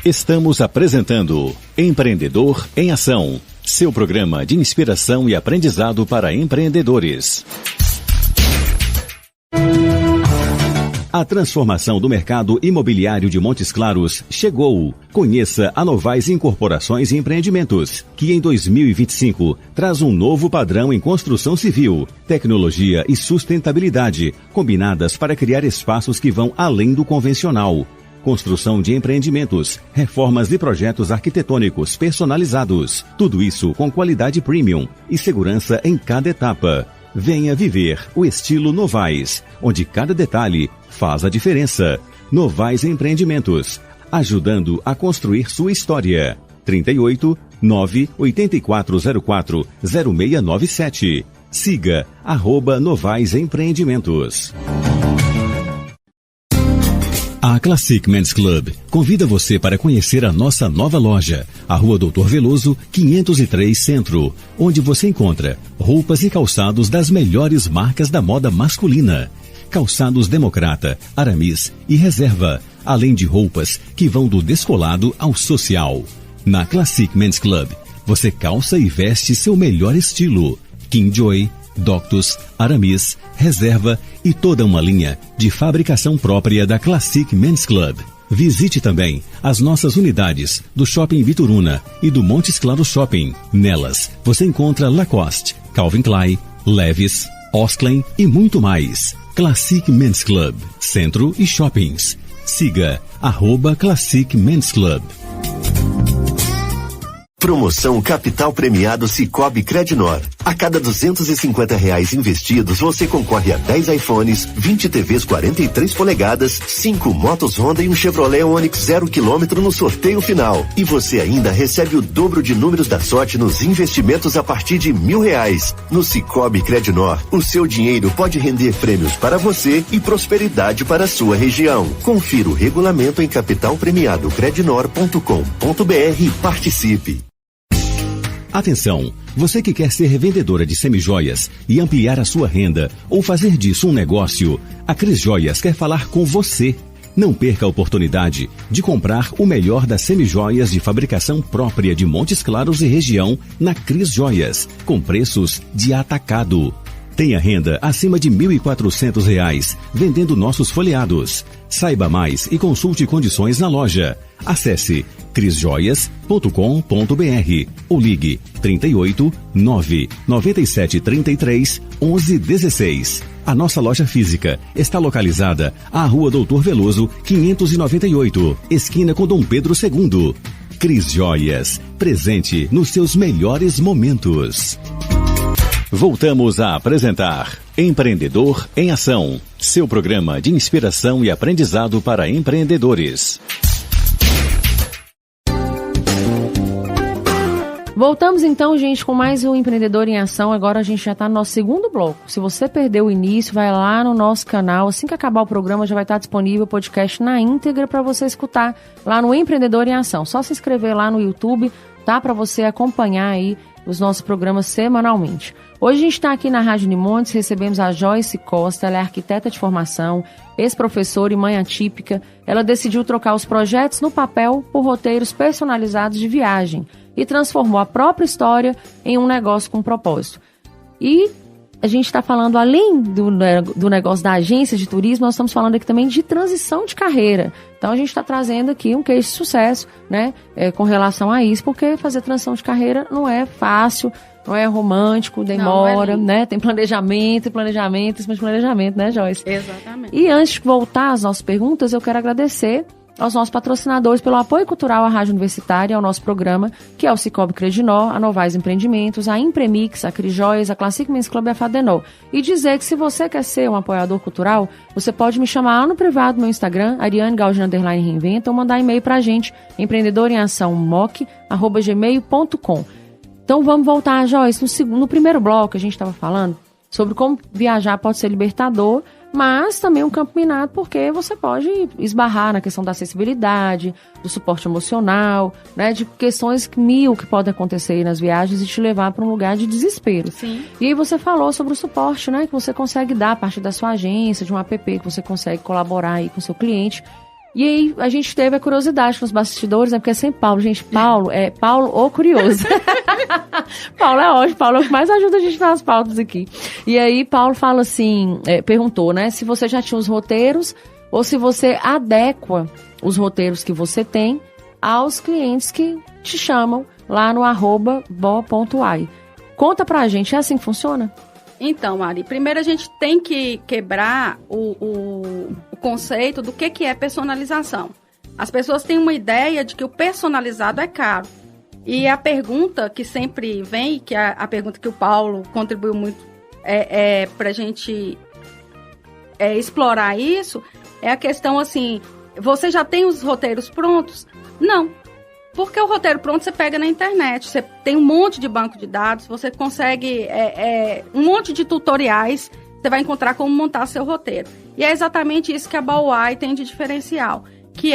C: Estamos apresentando Empreendedor em Ação, seu programa de inspiração e aprendizado para empreendedores. A transformação do mercado imobiliário de Montes Claros chegou. Conheça a Novais Incorporações e Empreendimentos, que em 2025 traz um novo padrão em construção civil, tecnologia e sustentabilidade, combinadas para criar espaços que vão além do convencional. Construção de empreendimentos, reformas de projetos arquitetônicos personalizados. Tudo isso com qualidade premium e segurança em cada etapa. Venha viver o estilo Novais, onde cada detalhe faz a diferença. Novais Empreendimentos, ajudando a construir sua história. 38 98404 0697. Siga @Novais Empreendimentos. A Classic Men's Club convida você para conhecer a nossa nova loja, a Rua Doutor Veloso, 503 Centro, onde você encontra roupas e calçados das melhores marcas da moda masculina. Calçados Democrata, Aramis e Reserva, além de roupas que vão do descolado ao social. Na Classic Men's Club, você calça e veste seu melhor estilo. Kingjoy, Doctus, Aramis, Reserva e toda uma linha de fabricação própria da Classic Men's Club. Visite também as nossas unidades do Shopping Bituruna e do Montes Claros Shopping. Nelas, você encontra Lacoste, Calvin Klein, Levi's, Osklen e muito mais. Classic Men's Club, Centro e Shoppings. Siga @Classic Men's Club.
D: Promoção Capital Premiado Sicoob Credinor. A cada R$250 investidos, você concorre a 10 iPhones, 20 TVs 43 polegadas, 5 motos Honda e um Chevrolet Onix 0 km no sorteio final. E você ainda recebe o dobro de números da sorte nos investimentos a partir de R$1.000. No Sicoob Credinor, o seu dinheiro pode render prêmios para você e prosperidade para a sua região. Confira o regulamento em capitalpremiadocredinor.com.br e participe.
C: Atenção, você que quer ser revendedora de semijoias e ampliar a sua renda ou fazer disso um negócio, a Cris Joias quer falar com você. Não perca a oportunidade de comprar o melhor das semijoias de fabricação própria de Montes Claros e região na Cris Joias, com preços de atacado. Tenha renda acima de R$1.400 vendendo nossos folheados. Saiba mais e consulte condições na loja. Acesse crisjoias.com.br ou ligue 38 997 33 11 16. A nossa loja física está localizada à Rua Doutor Veloso, 598, esquina com Dom Pedro II. Cris Joias, presente nos seus melhores momentos. Voltamos a apresentar Empreendedor em Ação, seu programa de inspiração e aprendizado para empreendedores.
A: Voltamos então, gente, com mais um Empreendedor em Ação. Agora a gente já está no nosso segundo bloco. Se você perdeu o início, vai lá no nosso canal. Assim que acabar o programa, já vai estar disponível o podcast na íntegra para você escutar lá no Empreendedor em Ação. Só se inscrever lá no YouTube, tá? Para você acompanhar aí os nossos programas semanalmente. Hoje a gente está aqui na Rádio Unimontes, recebemos a Joyce Costa, ela é arquiteta de formação, ex-professora e mãe atípica. Ela decidiu trocar os projetos no papel por roteiros personalizados de viagem e transformou a própria história em um negócio com propósito. E a gente está falando, além do negócio da agência de turismo, nós estamos falando aqui também de transição de carreira. Então a gente está trazendo aqui um case de sucesso, né, com relação a isso, porque fazer transição de carreira não é fácil, não é romântico, demora, não é né? Tem planejamento, né, Joyce?
B: Exatamente.
A: E antes de voltar às nossas perguntas, eu quero agradecer aos nossos patrocinadores pelo apoio cultural à Rádio Universitária, ao nosso programa, que é o Sicoob Credinor, a Novais Empreendimentos, a Impremix, a Cris Joias, a Classic Men's Club e a Fadenol. E dizer que se você quer ser um apoiador cultural, você pode me chamar lá no privado do meu Instagram, ariane_reinventa, ou mandar e-mail pra gente, empreendedoremeaçãomoc@gmail.com. Então vamos voltar, Joyce. No primeiro bloco a gente estava falando sobre como viajar pode ser libertador, mas também um campo minado, porque você pode esbarrar na questão da acessibilidade, do suporte emocional, né, de questões mil que podem acontecer aí nas viagens e te levar para um lugar de desespero.
B: Sim.
A: E aí você falou sobre o suporte, né, que você consegue dar a partir da sua agência, de um app que você consegue colaborar aí com o seu cliente. E aí a gente teve a curiosidade nos bastidores, né? Porque é sempre Paulo, gente. Paulo é Paulo o curioso. Paulo é ótimo, Paulo é o que mais ajuda a gente nas pautas aqui. E aí Paulo fala assim, perguntou, né? Se você já tinha os roteiros ou se você adequa os roteiros que você tem aos clientes que te chamam lá no @bo.ai. Conta pra gente, é assim que funciona?
B: Então, Mari, primeiro a gente tem que quebrar o conceito do que é personalização. As pessoas têm uma ideia de que o personalizado é caro. E a pergunta que sempre vem, que é a pergunta que o Paulo contribuiu muito para a gente explorar isso, é a questão assim, você já tem os roteiros prontos? Não. Porque o roteiro pronto você pega na internet, você tem um monte de banco de dados, você consegue um monte de tutoriais, você vai encontrar como montar seu roteiro. E é exatamente isso que a BOWAI tem de diferencial, que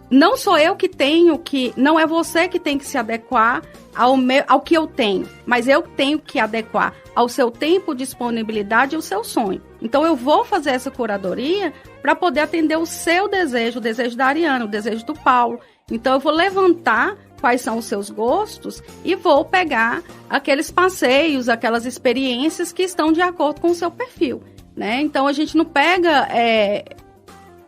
B: não sou eu que tenho que, não é você que tem que se adequar ao que eu tenho, mas eu tenho que adequar ao seu tempo, disponibilidade e o seu sonho. Então eu vou fazer essa curadoria para poder atender o seu desejo, o desejo da Ariana, o desejo do Paulo. Então eu vou levantar quais são os seus gostos e vou pegar aqueles passeios, aquelas experiências que estão de acordo com o seu perfil, né? Então a gente não pega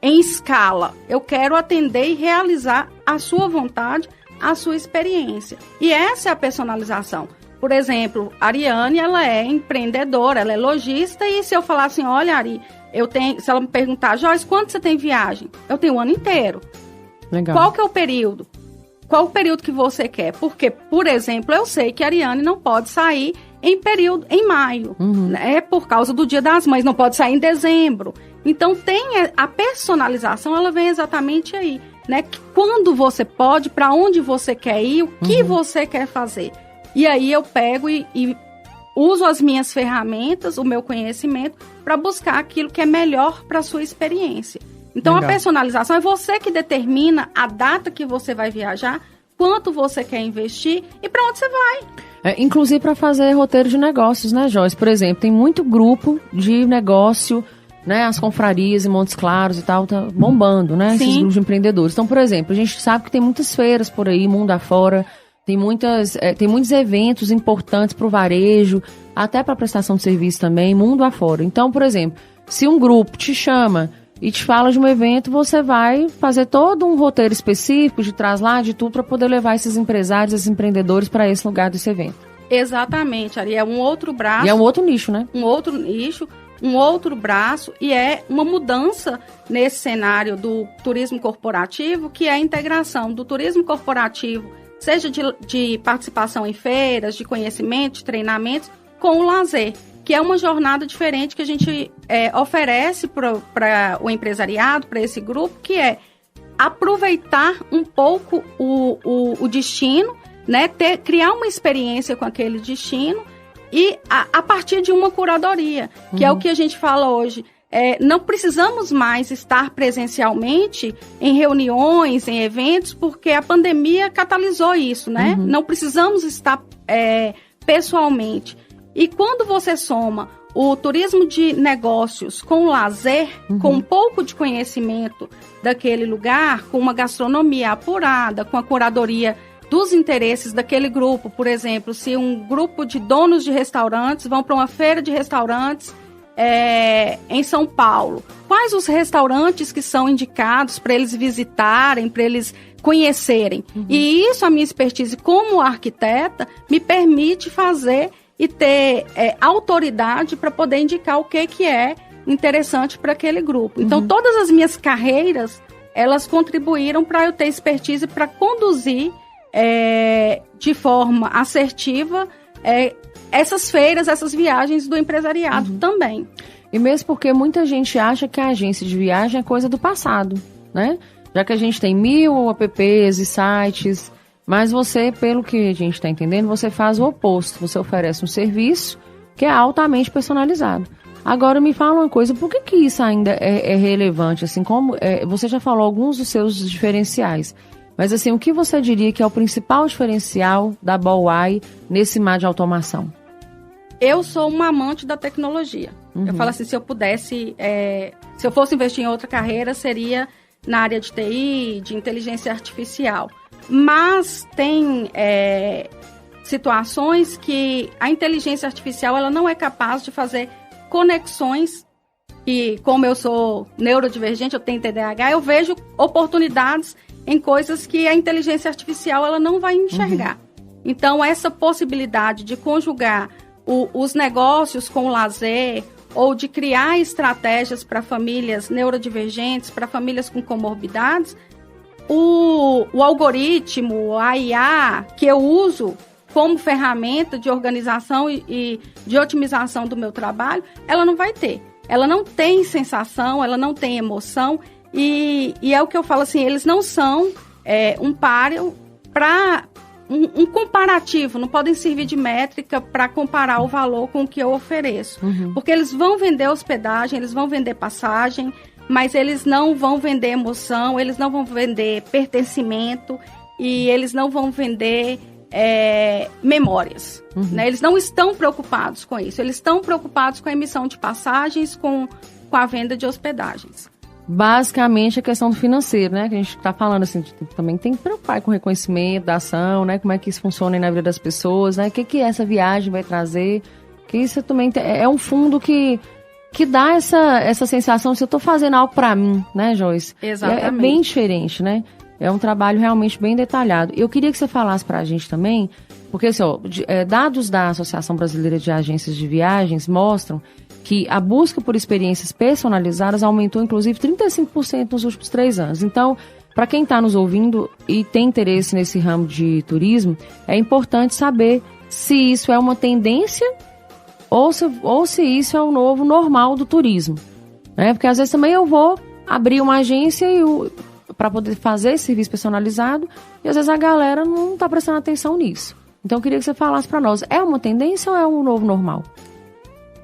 B: em escala. Eu quero atender e realizar a sua vontade, a sua experiência. E essa é a personalização. Por exemplo, a Ariane, ela é empreendedora, ela é lojista, e se eu falar assim, olha, Ari, se ela me perguntar, Joyce, quanto você tem viagem? Eu tenho o ano inteiro. Legal. Qual que é o período? Qual o período que você quer? Porque, por exemplo, eu sei que a Ariane não pode sair em maio, né? Por causa do Dia das Mães, não pode sair em dezembro. Então, a personalização, ela vem exatamente aí, né? Quando você pode, para onde você quer ir, o que você quer fazer. E aí eu pego e uso as minhas ferramentas, o meu conhecimento, para buscar aquilo que é melhor para a sua experiência. Então, legal. A personalização é você que determina a data que você vai viajar, quanto você quer investir e para onde você vai.
A: Inclusive para fazer roteiro de negócios, né, Joyce? Por exemplo, tem muito grupo de negócio, né? As confrarias em Montes Claros e tal, tá bombando, né? Sim. Esses grupos de empreendedores. Então, por exemplo, a gente sabe que tem muitas feiras por aí, mundo afora, tem muitos eventos importantes para o varejo, até para prestação de serviço também, mundo afora. Então, por exemplo, se um grupo te chama e te fala de um evento, você vai fazer todo um roteiro específico de traslado, de tudo, para poder levar esses empresários, esses empreendedores para esse lugar desse evento.
B: Exatamente, Ari. É um outro braço.
A: E é um outro nicho, né?
B: Um outro nicho, um outro braço, e é uma mudança nesse cenário do turismo corporativo, que é a integração do turismo corporativo, seja de participação em feiras, de conhecimento, de treinamentos, com o lazer, que é uma jornada diferente que a gente oferece para o empresariado, para esse grupo, que é aproveitar um pouco o destino, né, criar uma experiência com aquele destino e a partir de uma curadoria, que é o que a gente fala hoje. Não precisamos mais estar presencialmente em reuniões, em eventos, porque a pandemia catalisou isso, né? Não precisamos estar pessoalmente. E quando você soma o turismo de negócios com o lazer, com um pouco de conhecimento daquele lugar, com uma gastronomia apurada, com a curadoria dos interesses daquele grupo, por exemplo, se um grupo de donos de restaurantes vão para uma feira de restaurantes em São Paulo, quais os restaurantes que são indicados para eles visitarem, para eles conhecerem? E isso, a minha expertise como arquiteta, me permite fazer e ter autoridade para poder indicar o que é interessante para aquele grupo. Então, todas as minhas carreiras, elas contribuíram para eu ter expertise para conduzir de forma assertiva essas feiras, essas viagens do empresariado também.
A: E mesmo porque muita gente acha que a agência de viagem é coisa do passado, né? Já que a gente tem 1000 apps e sites, mas você, pelo que a gente está entendendo, você faz o oposto. Você oferece um serviço que é altamente personalizado. Agora, me fala uma coisa, por que isso ainda é relevante? Assim, como você já falou alguns dos seus diferenciais, mas assim, o que você diria que é o principal diferencial da BOWAI nesse mar de automação?
B: Eu sou uma amante da tecnologia. Eu falo assim, se eu pudesse, se eu fosse investir em outra carreira, seria na área de TI, de inteligência artificial. Mas tem situações que a inteligência artificial ela não é capaz de fazer conexões, e como eu sou neurodivergente, eu tenho TDAH, eu vejo oportunidades em coisas que a inteligência artificial ela não vai enxergar. Então, essa possibilidade de conjugar os negócios com o lazer, ou de criar estratégias para famílias neurodivergentes, para famílias com comorbidades, o algoritmo, a IA que eu uso como ferramenta de organização e de otimização do meu trabalho, ela não vai ter. Ela não tem sensação, ela não tem emoção, e é o que eu falo assim, eles não são um páreo para um comparativo, não podem servir de métrica para comparar o valor com o que eu ofereço. Porque eles vão vender hospedagem, eles vão vender passagem, mas eles não vão vender emoção, eles não vão vender pertencimento e eles não vão vender memórias. Né? Eles não estão preocupados com isso, eles estão preocupados com a emissão de passagens, com a venda de hospedagens.
A: Basicamente a questão do financeiro, né? Que a gente está falando assim, também tem que preocupar com o reconhecimento da ação, né? Como é que isso funciona aí na vida das pessoas, né? O que essa viagem vai trazer? Que isso também é um fundo que dá essa sensação de eu estou fazendo algo para mim, né, Joyce?
B: Exatamente.
A: É bem diferente, né? É um trabalho realmente bem detalhado. Eu queria que você falasse para a gente também, porque assim, dados da Associação Brasileira de Agências de Viagens mostram que a busca por experiências personalizadas aumentou, inclusive, 35% nos últimos 3 anos. Então, para quem está nos ouvindo e tem interesse nesse ramo de turismo, é importante saber se isso é uma tendência ou se isso é o novo normal do turismo. Né? Porque, às vezes, também eu vou abrir uma agência para poder fazer esse serviço personalizado e, às vezes, a galera não está prestando atenção nisso. Então, eu queria que você falasse para nós, é uma tendência ou é um novo normal?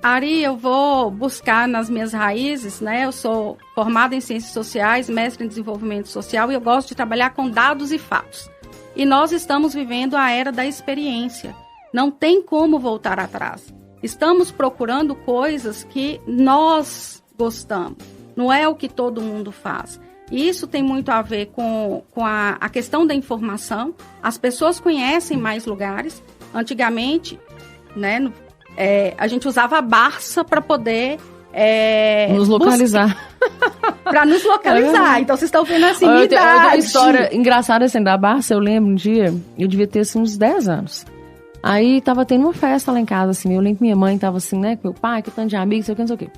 B: Ari, eu vou buscar nas minhas raízes, né? Eu sou formada em Ciências Sociais, mestre em Desenvolvimento Social e eu gosto de trabalhar com dados e fatos. E nós estamos vivendo a era da experiência. Não tem como voltar atrás. Estamos procurando coisas que nós gostamos. Não é o que todo mundo faz. E isso tem muito a ver com a questão da informação. As pessoas conhecem mais lugares. Antigamente, né? A gente usava a Barça para poder
A: nos localizar.
B: Para nos localizar. Então, vocês estão vendo assim, minha idade.
A: Uma história engraçada assim, da Barça. Eu lembro um dia, eu devia ter assim, uns 10 anos. Aí tava tendo uma festa lá em casa, assim. Eu lembro que minha mãe tava assim, né, com meu pai, que tanto de amigos, não sei o que.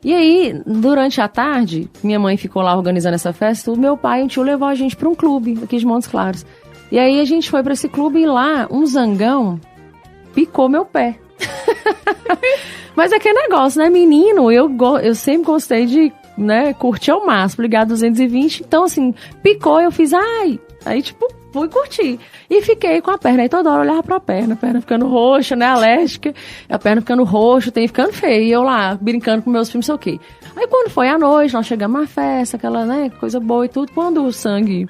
A: E aí, durante a tarde, minha mãe ficou lá organizando essa festa. Meu pai e um tio levou a gente para um clube aqui de Montes Claros. E aí a gente foi para esse clube e lá, um zangão picou meu pé. Mas é que negócio, né, menino? Eu sempre gostei de, né, curtir ao máximo, ligar 220. Então, assim, picou, eu fiz, ai. Aí, tipo, fui curtir. E fiquei com a perna. Aí toda hora eu olhava pra perna ficando roxa, né, alérgica. A perna ficando roxa, tem ficando feia. E eu lá, brincando com meus filhos, não sei o quê. Aí quando foi à noite, nós chegamos à festa, aquela, né, coisa boa e tudo. Quando o sangue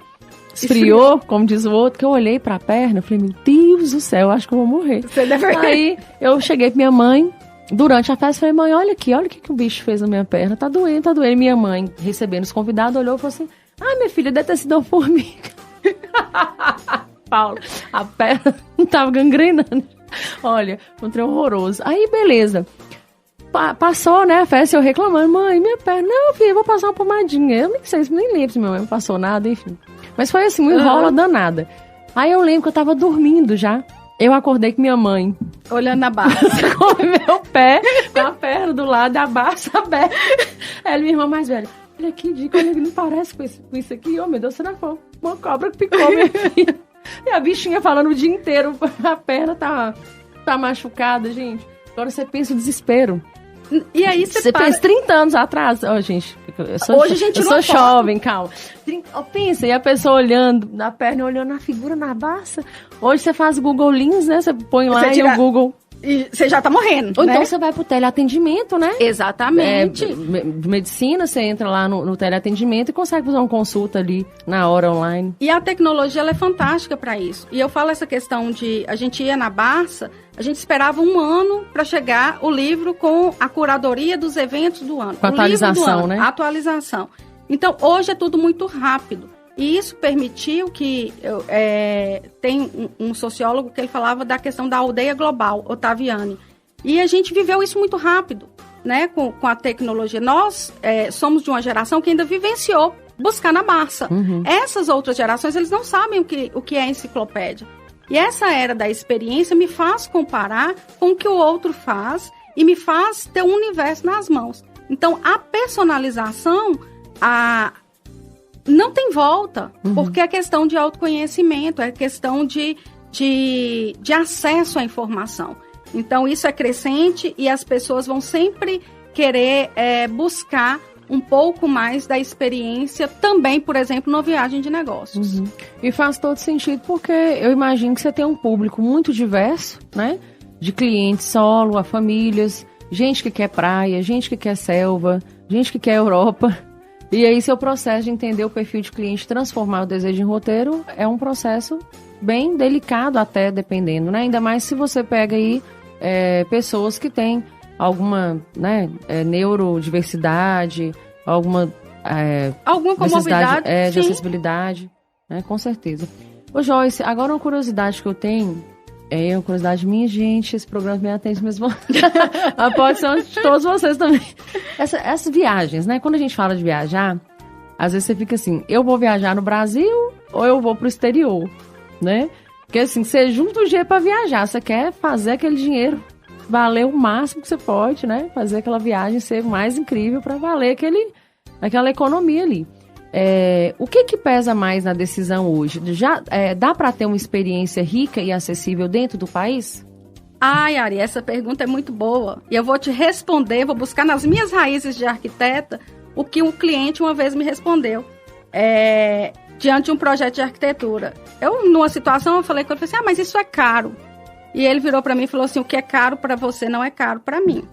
A: esfriou, como diz o outro, que eu olhei pra perna, eu falei, meu Deus do céu, eu acho que eu vou morrer.
B: Você deve...
A: Aí eu cheguei pra minha mãe, durante a festa, falei, mãe, olha o que o bicho fez na minha perna, tá doendo. E minha mãe, recebendo os convidados, olhou e falou assim, minha filha, deve ter sido uma formiga. Paulo, a perna não tava gangrenando. Olha, um trem horroroso. Aí, beleza. Passou, né, a festa, eu reclamando, mãe, minha perna, não, filha, eu vou passar uma pomadinha. Eu nem lembro se minha mãe passou nada, enfim. Mas foi assim, uma enrola danada. Aí eu lembro que eu tava dormindo já. Eu acordei com minha mãe.
B: Olhando a Barça.
A: Com o meu pé, com a perna do lado, a Barça aberta. Ela, minha irmã mais velha. Olha que dica, olha que não parece com isso aqui. Oh, meu Deus, será que foi uma cobra que picou minha filha? E a bichinha falando o dia inteiro. A perna tá machucada, gente. Agora você pensa o desespero.
B: E aí você
A: pensa 30 anos atrás. Ó, gente,
B: hoje a gente
A: eu sou jovem, calma. Pensa, e a pessoa olhando na perna, olhando na figura, na Barça. Hoje você faz Google Lens, né? Você põe lá e o Google...
B: E você já tá morrendo,
A: Ou
B: né?
A: então você vai pro teleatendimento, né?
B: Exatamente.
A: Medicina, você entra lá no teleatendimento e consegue fazer uma consulta ali na hora online.
B: E a tecnologia, ela é fantástica para isso. E eu falo essa questão de... A gente ia na Barça, a gente esperava 1 ano para chegar o livro com a curadoria dos eventos do ano.
A: Com a atualização, né?
B: Atualização. Então, hoje é tudo muito rápido. E isso permitiu que... tem um sociólogo que ele falava da questão da aldeia global, Ottaviani. E a gente viveu isso muito rápido, né, com a tecnologia. Nós somos de uma geração que ainda vivenciou buscar na Barça.
A: Uhum.
B: Essas outras gerações, eles não sabem o que é enciclopédia. E essa era da experiência me faz comparar com o que o outro faz e me faz ter um universo nas mãos. Então, a personalização... não tem volta, porque é questão de autoconhecimento, é questão de de acesso à informação. Então, isso é crescente e as pessoas vão sempre querer buscar um pouco mais da experiência também, por exemplo, na viagem de negócios.
A: Uhum. E faz todo sentido porque eu imagino que você tem um público muito diverso, né? De clientes solo, a famílias, gente que quer praia, gente que quer selva, gente que quer Europa. E aí seu processo de entender o perfil de cliente, transformar o desejo em roteiro, é um processo bem delicado até, dependendo, né? Ainda mais se você pega aí pessoas que têm alguma, né, neurodiversidade, alguma
B: comorbidade
A: de acessibilidade, né, com certeza. Ô Joyce, agora uma curiosidade que eu tenho, uma curiosidade minha, gente, esse programa me atende mesmo. Pode ser de todos vocês também. Essas viagens, né, quando a gente fala de viajar, às vezes você fica assim, eu vou viajar no Brasil ou eu vou pro exterior, né? Porque assim, você junta o dinheiro para viajar, você quer fazer aquele dinheiro valer o máximo que você pode, né? Fazer aquela viagem ser mais incrível para valer aquela economia ali. O que pesa mais na decisão hoje? Já dá para ter uma experiência rica e acessível dentro do país?
B: Ai, Ari, essa pergunta é muito boa. E eu vou te responder, vou buscar nas minhas raízes de arquiteta o que um cliente uma vez me respondeu. Diante de um projeto de arquitetura. Numa situação, eu falei com ele, mas isso é caro. E ele virou para mim e falou assim, o que é caro para você não é caro para mim.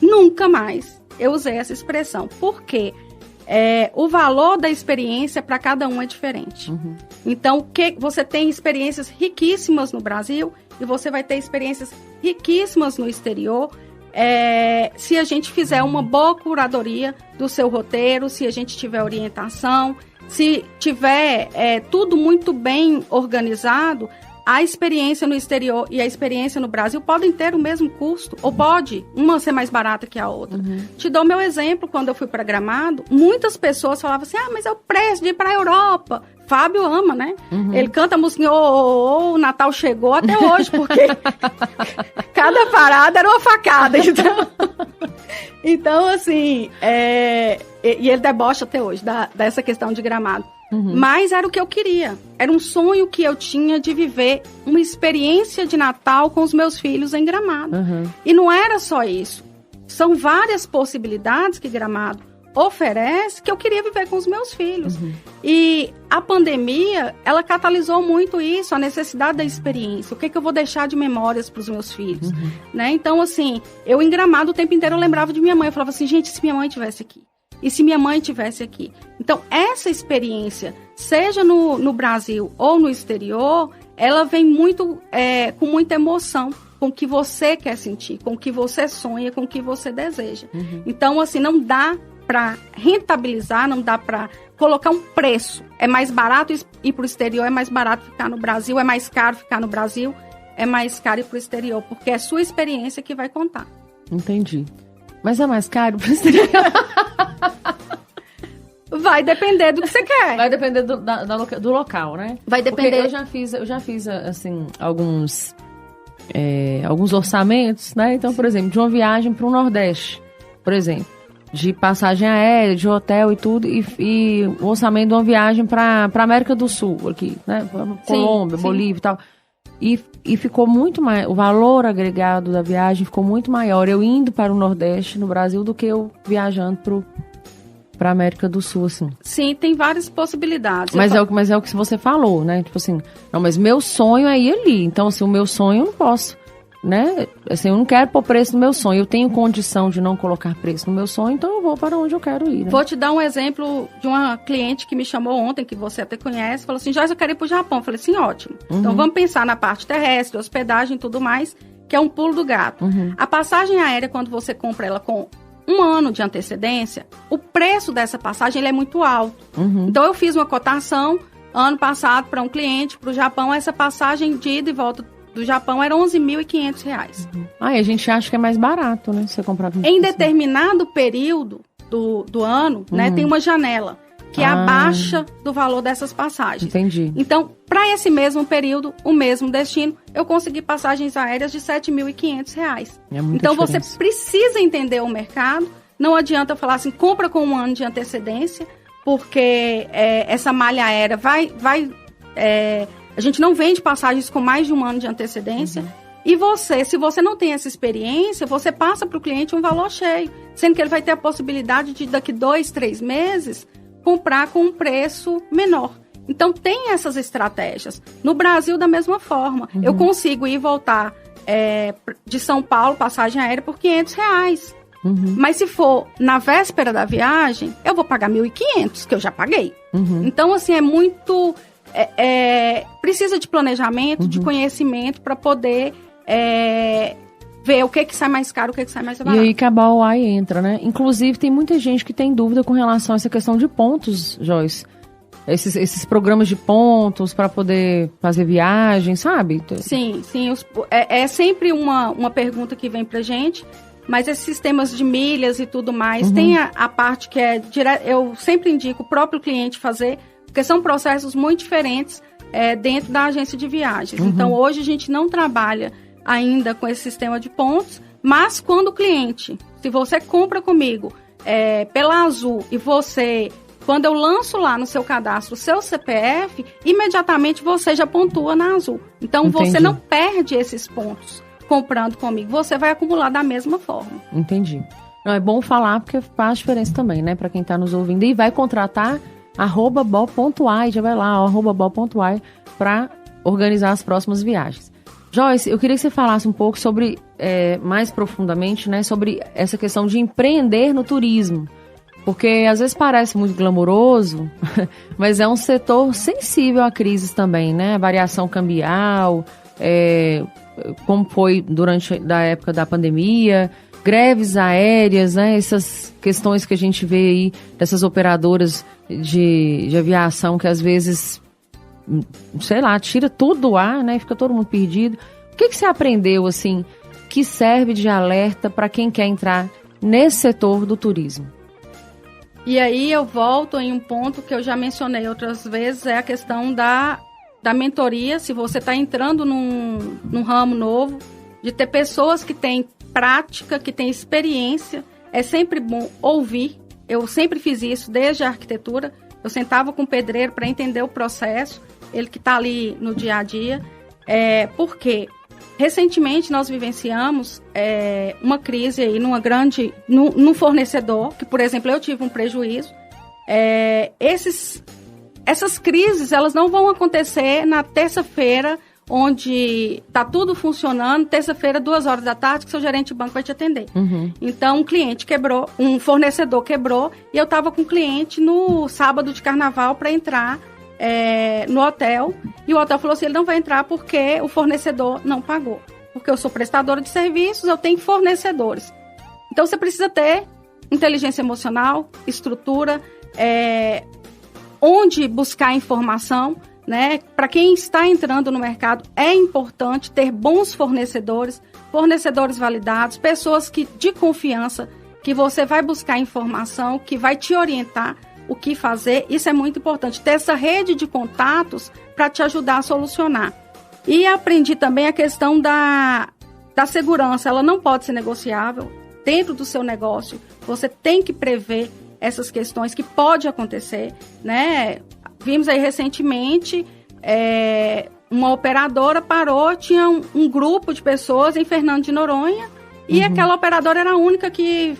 B: Nunca mais eu usei essa expressão. Por quê? O valor da experiência para cada um é diferente. Uhum. Então, você tem experiências riquíssimas no Brasil e você vai ter experiências riquíssimas no exterior. Se a gente fizer uma boa curadoria do seu roteiro, se a gente tiver orientação, se tiver tudo muito bem organizado, a experiência no exterior e a experiência no Brasil podem ter o mesmo custo, ou pode uma ser mais barata que a outra. Uhum. Te dou meu exemplo, quando eu fui para Gramado, muitas pessoas falavam assim, mas é o preço de ir para a Europa. Fábio ama, né? Uhum. Ele canta a música, o Natal chegou até hoje, porque cada parada era uma facada. Então assim, e ele debocha até hoje dessa questão de Gramado. Uhum. Mas era o que eu queria. Era um sonho que eu tinha de viver uma experiência de Natal com os meus filhos em Gramado. Uhum. E não era só isso. São várias possibilidades que Gramado oferece que eu queria viver com os meus filhos. Uhum. E a pandemia, ela catalisou muito isso, a necessidade da experiência. O que eu vou deixar de memórias para os meus filhos? Uhum. Né? Então, assim, eu em Gramado o tempo inteiro eu lembrava de minha mãe. Eu falava assim, gente, se minha mãe estivesse aqui? E se minha mãe estivesse aqui? Então, essa experiência, seja no Brasil ou no exterior, ela vem muito, com muita emoção, com o que você quer sentir, com o que você sonha, com o que você deseja. Uhum. Então, assim, não dá para rentabilizar, não dá para colocar um preço. É mais barato ir para o exterior, é mais barato ficar no Brasil, é mais caro ficar no Brasil, é mais caro ir para o exterior, porque é a sua experiência que vai contar.
A: Entendi. Mas é mais caro para o exterior?
B: Vai depender do que você quer.
A: Vai depender do local, né?
B: Vai depender.
A: Porque eu já fiz assim, alguns orçamentos, né? Então, por exemplo, de uma viagem para o Nordeste, por exemplo, de passagem aérea, de hotel e tudo, e o orçamento de uma viagem para América do Sul, aqui, né? Colômbia, Bolívia e tal. E ficou muito mais, o valor agregado da viagem ficou muito maior eu indo para o Nordeste, no Brasil, do que eu viajando para América do Sul, assim.
B: Sim, tem várias possibilidades.
A: Mas é o que você falou, né? Tipo assim, não, mas meu sonho é ir ali. Então, assim, o meu sonho eu não posso, né? Assim, eu não quero pôr preço no meu sonho. Eu tenho condição de não colocar preço no meu sonho, então eu vou para onde eu quero ir, né?
B: Vou te dar um exemplo de uma cliente que me chamou ontem, que você até conhece, falou assim, Joyce, eu quero ir pro Japão. Eu falei assim, ótimo. Uhum. Então, vamos pensar na parte terrestre, hospedagem e tudo mais, que é um pulo do gato. Uhum. A passagem aérea, quando você compra ela com 1 ano de antecedência, o preço dessa passagem ele é muito alto. Uhum. Então, eu fiz uma cotação ano passado para um cliente, para o Japão, essa passagem de ida e volta do Japão era R$11.500.
A: Uhum. A gente acha que é mais barato, né? Você comprar
B: em determinado período do ano, né, tem uma janela que abaixa do valor dessas passagens.
A: Entendi.
B: Então, para esse mesmo período, o mesmo destino, eu consegui passagens aéreas de R$7.500. Então, você precisa entender o mercado. Não adianta eu falar assim, compra com 1 ano de antecedência, porque essa malha aérea vai A gente não vende passagens com mais de 1 ano de antecedência. E você, se você não tem essa experiência, você passa para o cliente um valor cheio, sendo que ele vai ter a possibilidade de, daqui 2, 3 meses, comprar com um preço menor. Então, tem essas estratégias. No Brasil, da mesma forma. Eu consigo ir e voltar de São Paulo, passagem aérea, por R$500. Mas se for na véspera da viagem, eu vou pagar R$1.500, que eu já paguei. Então, assim, é muito... precisa de planejamento, de conhecimento para poder ver o que sai mais caro, o que sai mais barato.
A: E aí que a BOAI entra, né? Inclusive, tem muita gente que tem dúvida com relação a essa questão de pontos, Joyce. Esses programas de pontos para poder fazer viagem, sabe?
B: Sim. É sempre uma pergunta que vem pra gente, mas esses sistemas de milhas e tudo mais, tem a parte que é eu sempre indico o próprio cliente fazer, porque são processos muito diferentes dentro da agência de viagens. Então, hoje a gente não trabalha ainda com esse sistema de pontos, mas quando o cliente, se você compra comigo pela Azul e você... Quando eu lanço lá no seu cadastro o seu CPF, imediatamente você já pontua na Azul. Então,
A: Entendi.
B: Você não perde esses pontos comprando comigo. Você vai acumular da mesma forma.
A: Entendi. Não, é bom falar porque faz diferença também, né? Para quem está nos ouvindo. E vai contratar @bol.ai, já vai lá, @bol.ai, para organizar as próximas viagens. Joyce, eu queria que você falasse um pouco sobre, mais profundamente, né? Sobre essa questão de empreender no turismo. Porque às vezes parece muito glamouroso, mas é um setor sensível a crises também, né? A variação cambial, como foi durante a época da pandemia, greves aéreas, né? Essas questões que a gente vê aí dessas operadoras de aviação que às vezes, sei lá, tira tudo do ar, né? Fica todo mundo perdido. O que você aprendeu, assim, que serve de alerta para quem quer entrar nesse setor do turismo?
B: E aí eu volto em um ponto que eu já mencionei outras vezes, é a questão da mentoria. Se você está entrando num ramo novo, de ter pessoas que têm prática, que têm experiência, é sempre bom ouvir. Eu sempre fiz isso desde a arquitetura. Eu sentava com o pedreiro para entender o processo, ele que está ali no dia a dia. Porque recentemente nós vivenciamos uma crise aí num fornecedor, que, por exemplo, eu tive um prejuízo. Essas crises, elas não vão acontecer na terça-feira, onde está tudo funcionando, terça-feira, 2h da tarde, que seu gerente de banco vai te atender. Então, um fornecedor quebrou, e eu estava com um cliente no sábado de carnaval para entrar no hotel, e o hotel falou assim, ele não vai entrar porque o fornecedor não pagou. Porque eu sou prestadora de serviços, eu tenho fornecedores. Então, você precisa ter inteligência emocional, estrutura, onde buscar informação, né? Para quem está entrando no mercado, é importante ter bons fornecedores validados, pessoas de confiança, que você vai buscar informação, que vai te orientar o que fazer. Isso é muito importante, ter essa rede de contatos para te ajudar a solucionar. E aprendi também a questão da segurança, ela não pode ser negociável. Dentro do seu negócio, você tem que prever essas questões que pode acontecer, né? Vimos aí recentemente, uma operadora parou, tinha um grupo de pessoas em Fernando de Noronha, e aquela operadora era a única que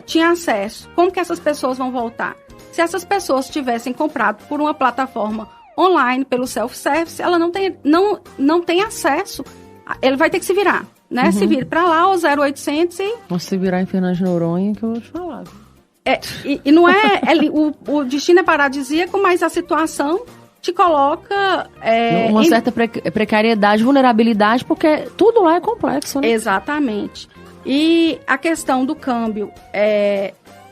B: tinha acesso. Como que essas pessoas vão voltar? Se essas pessoas tivessem comprado por uma plataforma online, pelo self-service, ela não tem acesso. Ele vai ter que se virar, né? Se vira para lá, o 0800 e...
A: Se virar em Fernando de Noronha, que eu vou te falar.
B: E não o destino é paradisíaco, mas a situação te coloca...
A: uma certa precariedade, vulnerabilidade, porque tudo lá é complexo, né?
B: Exatamente. E a questão do câmbio,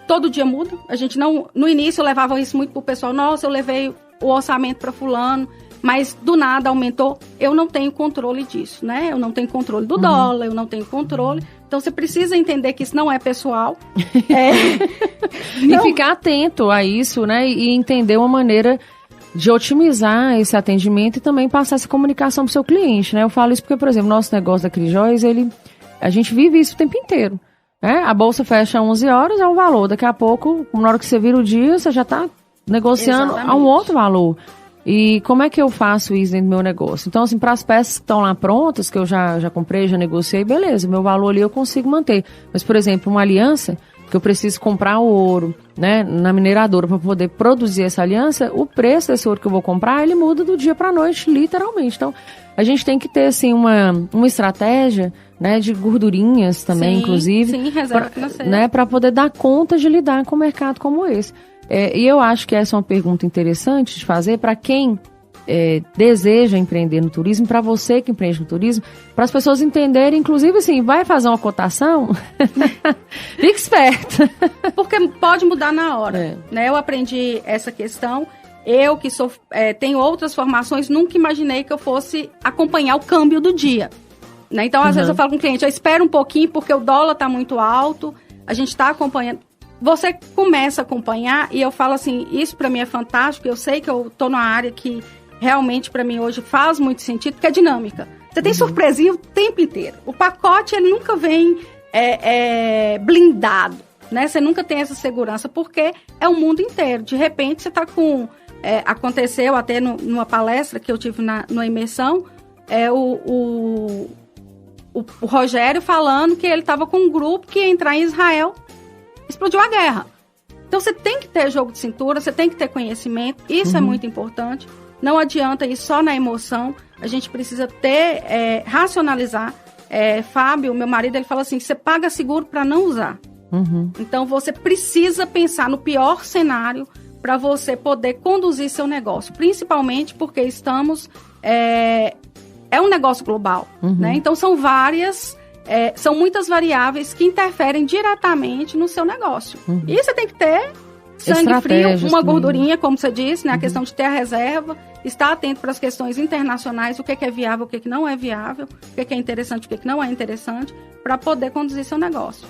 B: todo dia muda. A gente não... No início eu levava isso muito pro pessoal. Nossa, eu levei o orçamento para fulano, mas do nada aumentou. Eu não tenho controle disso, né? Eu não tenho controle do dólar, eu não tenho controle. Então, você precisa entender que isso não é pessoal.
A: E ficar atento a isso, né? E entender uma maneira de otimizar esse atendimento e também passar essa comunicação para o seu cliente, né? Eu falo isso porque, por exemplo, nosso negócio da Crijóis, a gente vive isso o tempo inteiro, né? A bolsa fecha às 11 horas, é um valor. Daqui a pouco, na hora que você vira o dia, você já está negociando a um outro valor. E como é que eu faço isso dentro do meu negócio? Então, assim, para as peças que estão lá prontas, que eu já comprei, já negociei, beleza, meu valor ali eu consigo manter. Mas, por exemplo, uma aliança, que eu preciso comprar o ouro, né, na mineradora para poder produzir essa aliança, o preço desse ouro que eu vou comprar, ele muda do dia para a noite, literalmente. Então, a gente tem que ter, assim, uma estratégia, né, de gordurinhas também, inclusive.
B: Sim, reserva financeira.
A: Né, para poder dar conta de lidar com um mercado como esse. E eu acho que essa é uma pergunta interessante de fazer para quem deseja empreender no turismo, para você que empreende no turismo, para as pessoas entenderem, inclusive assim, vai fazer uma cotação, fique esperto.
B: Porque pode mudar na hora, né? Eu aprendi essa questão, eu que tenho outras formações, nunca imaginei que eu fosse acompanhar o câmbio do dia, né? Então, às vezes eu falo com o cliente, eu espero um pouquinho porque o dólar está muito alto, a gente está acompanhando. Você começa a acompanhar e eu falo assim, isso para mim é fantástico, eu sei que eu estou numa área que realmente para mim hoje faz muito sentido, porque é dinâmica. Você tem surpresinha o tempo inteiro. O pacote, ele nunca vem blindado, né? Você nunca tem essa segurança, porque é o mundo inteiro. De repente, você está com... aconteceu até numa palestra que eu tive numa imersão, o Rogério falando que ele estava com um grupo que ia entrar em Israel, explodiu a guerra. Então, você tem que ter jogo de cintura, você tem que ter conhecimento, isso é muito importante. Não adianta ir só na emoção, a gente precisa racionalizar. Fábio, meu marido, ele fala assim, você paga seguro para não usar. Então, você precisa pensar no pior cenário para você poder conduzir seu negócio, principalmente porque estamos... é um negócio global, né? Então, são muitas variáveis que interferem diretamente no seu negócio. E você tem que ter sangue frio, uma gordurinha, como você disse, né? A questão de ter a reserva, estar atento para as questões internacionais, o que é viável, o que não é viável, o que é interessante, o que não é interessante, para poder conduzir seu negócio.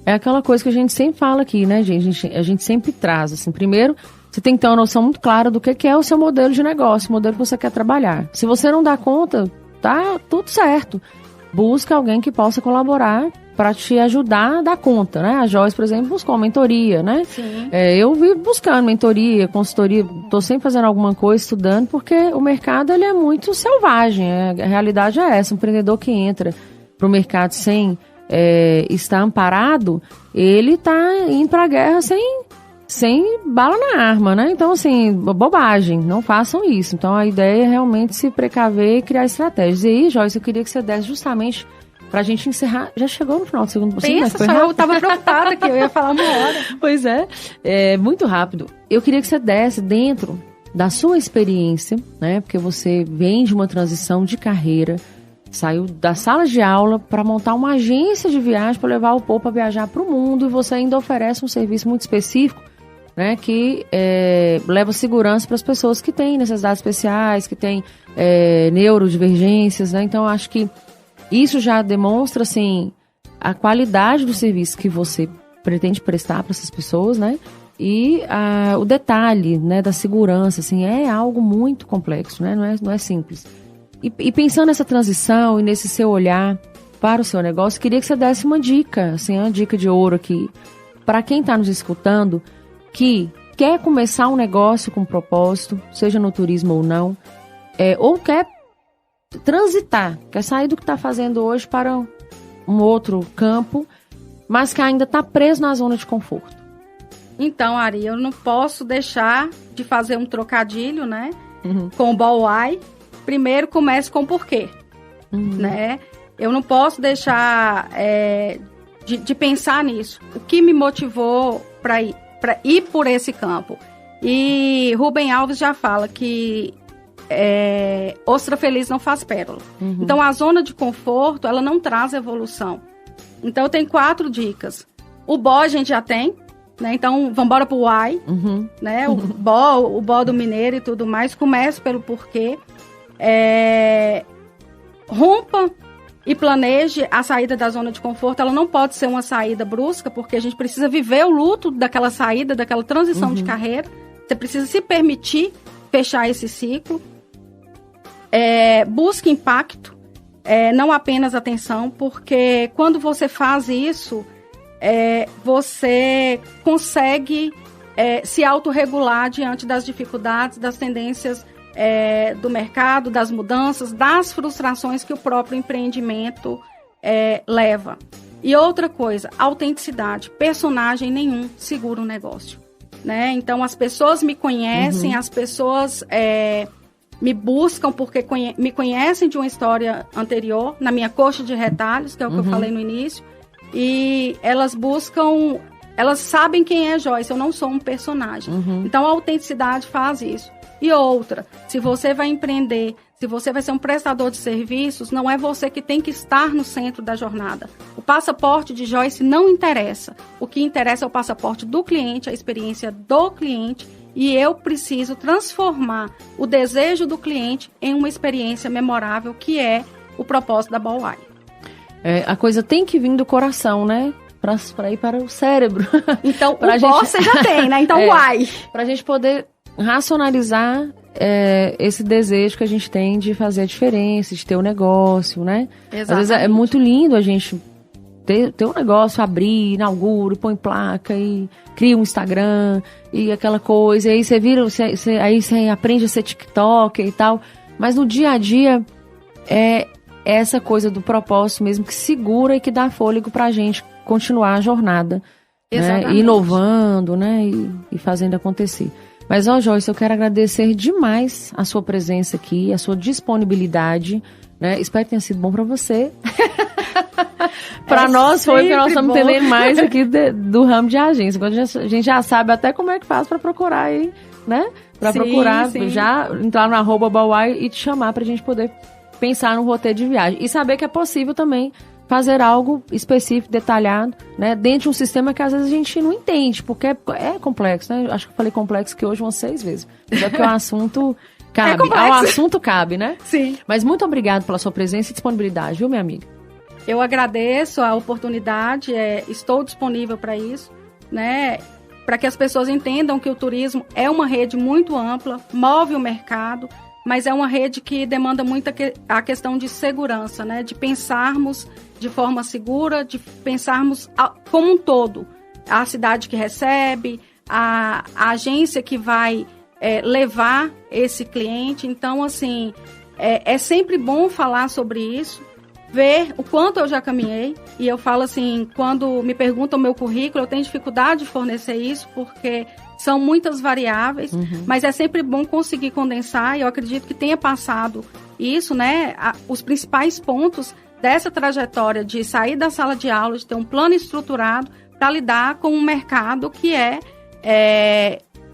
A: É aquela coisa que a gente sempre fala aqui, né, gente? A gente sempre traz, assim, primeiro, você tem que ter uma noção muito clara do que é o seu modelo de negócio, o modelo que você quer trabalhar. Se você não dá conta, tá tudo certo. Busca alguém que possa colaborar para te ajudar a dar conta, né? A Joyce, por exemplo, buscou uma mentoria, né?
B: Sim.
A: Eu vivo buscando mentoria, consultoria, estou sempre fazendo alguma coisa, estudando, porque o mercado ele é muito selvagem, a realidade é essa. Um empreendedor que entra para o mercado sem estar amparado, ele está indo para a guerra sem bala na arma, né? Então, assim, bobagem, não façam isso. Então, a ideia é realmente se precaver e criar estratégias. E aí, Joyce, eu queria que você desse justamente pra gente encerrar. Já chegou no final do segundo...
B: Pensa, só eu tava preocupada que eu ia falar uma hora.
A: Pois muito rápido. Eu queria que você desse dentro da sua experiência, né? Porque você vem de uma transição de carreira, saiu da sala de aula para montar uma agência de viagem para levar o povo para viajar para o mundo, e você ainda oferece um serviço muito específico, né, que leva segurança para as pessoas que têm necessidades especiais, que têm neurodivergências, né? Então, acho que isso já demonstra, assim, a qualidade do serviço que você pretende prestar para essas pessoas, né? E o detalhe, né, da segurança, assim, é algo muito complexo, né? Não é simples. E pensando nessa transição e nesse seu olhar para o seu negócio, queria que você desse uma dica, assim, uma dica de ouro aqui, para quem está nos escutando, que quer começar um negócio com propósito, seja no turismo ou não, ou quer transitar, quer sair do que está fazendo hoje para um outro campo, mas que ainda está preso na zona de conforto.
B: Então, Ari, eu não posso deixar de fazer um trocadilho, né, com o Bowai. Primeiro, comece com o porquê, né? Eu não posso deixar de pensar nisso. O que me motivou para ir por esse campo? E Rubem Alves já fala que ostra feliz não faz pérola. Então, a zona de conforto, ela não traz evolução. Então, eu tenho 4 dicas. O BO a gente já tem, né? Então, vamos embora pro why, né? O BO do mineiro e tudo mais. Comece pelo porquê. Rompa e planeje a saída da zona de conforto. Ela não pode ser uma saída brusca, porque a gente precisa viver o luto daquela saída, daquela transição de carreira. Você precisa se permitir fechar esse ciclo. Busque impacto, não apenas atenção, porque quando você faz isso, você consegue se autorregular diante das dificuldades, das tendências do mercado, das mudanças, das frustrações que o próprio empreendimento leva. E outra coisa, autenticidade. Personagem nenhum segura um negócio, né? Então, as pessoas me conhecem, as pessoas me buscam porque me conhecem de uma história anterior, na minha coxa de retalhos, que é o que eu falei no início, e elas buscam, elas sabem quem é Joyce, eu não sou um personagem. Então, a autenticidade faz isso. E outra, se você vai empreender, se você vai ser um prestador de serviços, não é você que tem que estar no centro da jornada. O passaporte de Joyce não interessa. O que interessa é o passaporte do cliente, a experiência do cliente, e eu preciso transformar o desejo do cliente em uma experiência memorável, que é o propósito da Ball-Why.
A: A coisa tem que vir do coração, né? Para ir para o cérebro.
B: Então, o você já tem, né? Então, why?
A: Para a gente poder racionalizar esse desejo que a gente tem de fazer a diferença, de ter um negócio, né?
B: Exatamente.
A: Às vezes é muito lindo a gente ter um negócio, abrir, inaugura, põe placa e cria um Instagram e aquela coisa. E aí você vira, aí você aprende a ser TikToker e tal. Mas no dia a dia é essa coisa do propósito mesmo que segura e que dá fôlego pra gente continuar a jornada, né? Inovando, né? E fazendo acontecer. Mas, Joyce, eu quero agradecer demais a sua presença aqui, a sua disponibilidade, né? Espero que tenha sido bom para você. Para nós foi, porque nós estamos entendendo mais aqui do ramo de agência. A gente já sabe até como é que faz para procurar aí, né? Para procurar, já entrar no @Ball-Why e te chamar para a gente poder pensar no roteiro de viagem. E saber que é possível também fazer algo específico, detalhado, né? Dentro de um sistema que às vezes a gente não entende, porque é complexo, né? Acho que eu falei complexo que hoje umas 6 vezes. Mas é porque o assunto cabe. O assunto cabe, né?
B: Sim.
A: Mas muito obrigado pela sua presença e disponibilidade, viu, minha amiga?
B: Eu agradeço a oportunidade, estou disponível para isso, né? Para que as pessoas entendam que o turismo é uma rede muito ampla, move o mercado, mas é uma rede que demanda muito a questão de segurança, né? De pensarmos de forma segura, de pensarmos como um todo. A cidade que recebe, a agência que vai levar esse cliente. Então, assim, é sempre bom falar sobre isso, ver o quanto eu já caminhei. E eu falo assim, quando me perguntam o meu currículo, eu tenho dificuldade de fornecer isso, porque são muitas variáveis, mas é sempre bom conseguir condensar, e eu acredito que tenha passado isso, né? Os principais pontos dessa trajetória de sair da sala de aula, de ter um plano estruturado para lidar com um mercado que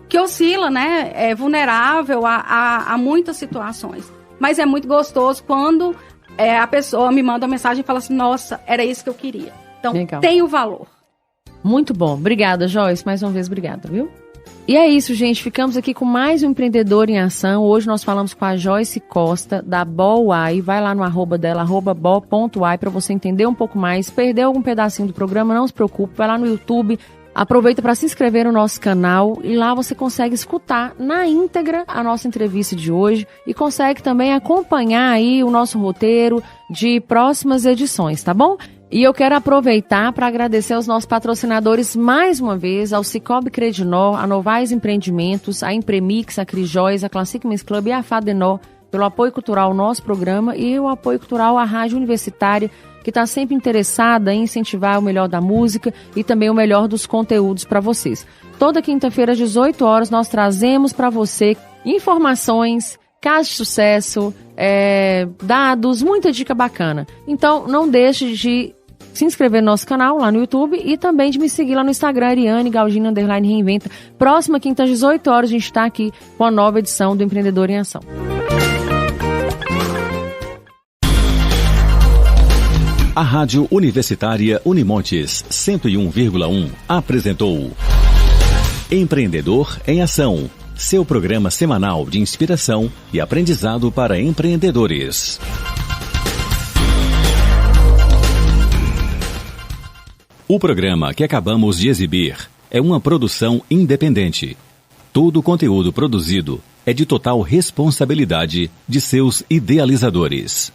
B: que oscila, né? É vulnerável a muitas situações. Mas é muito gostoso quando a pessoa me manda uma mensagem e fala assim, nossa, era isso que eu queria. Então, tem o valor.
A: Muito bom. Obrigada, Joyce. Mais uma vez, obrigada, viu? E é isso, gente. Ficamos aqui com mais um Empreendedor em Ação. Hoje nós falamos com a Joyce Costa, da Ball-Why. Vai lá no dela, @ball.why, para você entender um pouco mais. Perdeu algum pedacinho do programa, não se preocupe. Vai lá no YouTube, aproveita para se inscrever no nosso canal. E lá você consegue escutar na íntegra a nossa entrevista de hoje. E consegue também acompanhar aí o nosso roteiro de próximas edições, tá bom? E eu quero aproveitar para agradecer aos nossos patrocinadores mais uma vez, ao Cicobi Credinor, a Novais Empreendimentos, a Impremix, a Crijóis, a Classic Men's Club e a Fadenor, pelo apoio cultural ao nosso programa e o apoio cultural à Rádio Universitária, que está sempre interessada em incentivar o melhor da música e também o melhor dos conteúdos para vocês. Toda quinta-feira às 18 horas nós trazemos para você informações, casos de sucesso, dados, muita dica bacana. Então não deixe de se inscrever no nosso canal lá no YouTube e também de me seguir lá no Instagram, Ariane Galdino _Reinventa. Próxima quinta às 18 horas a gente está aqui com a nova edição do Empreendedor em Ação.
C: A Rádio Universitária Unimontes 101,1 apresentou Empreendedor em Ação, seu programa semanal de inspiração e aprendizado para empreendedores. O programa que acabamos de exibir é uma produção independente. Todo o conteúdo produzido é de total responsabilidade de seus idealizadores.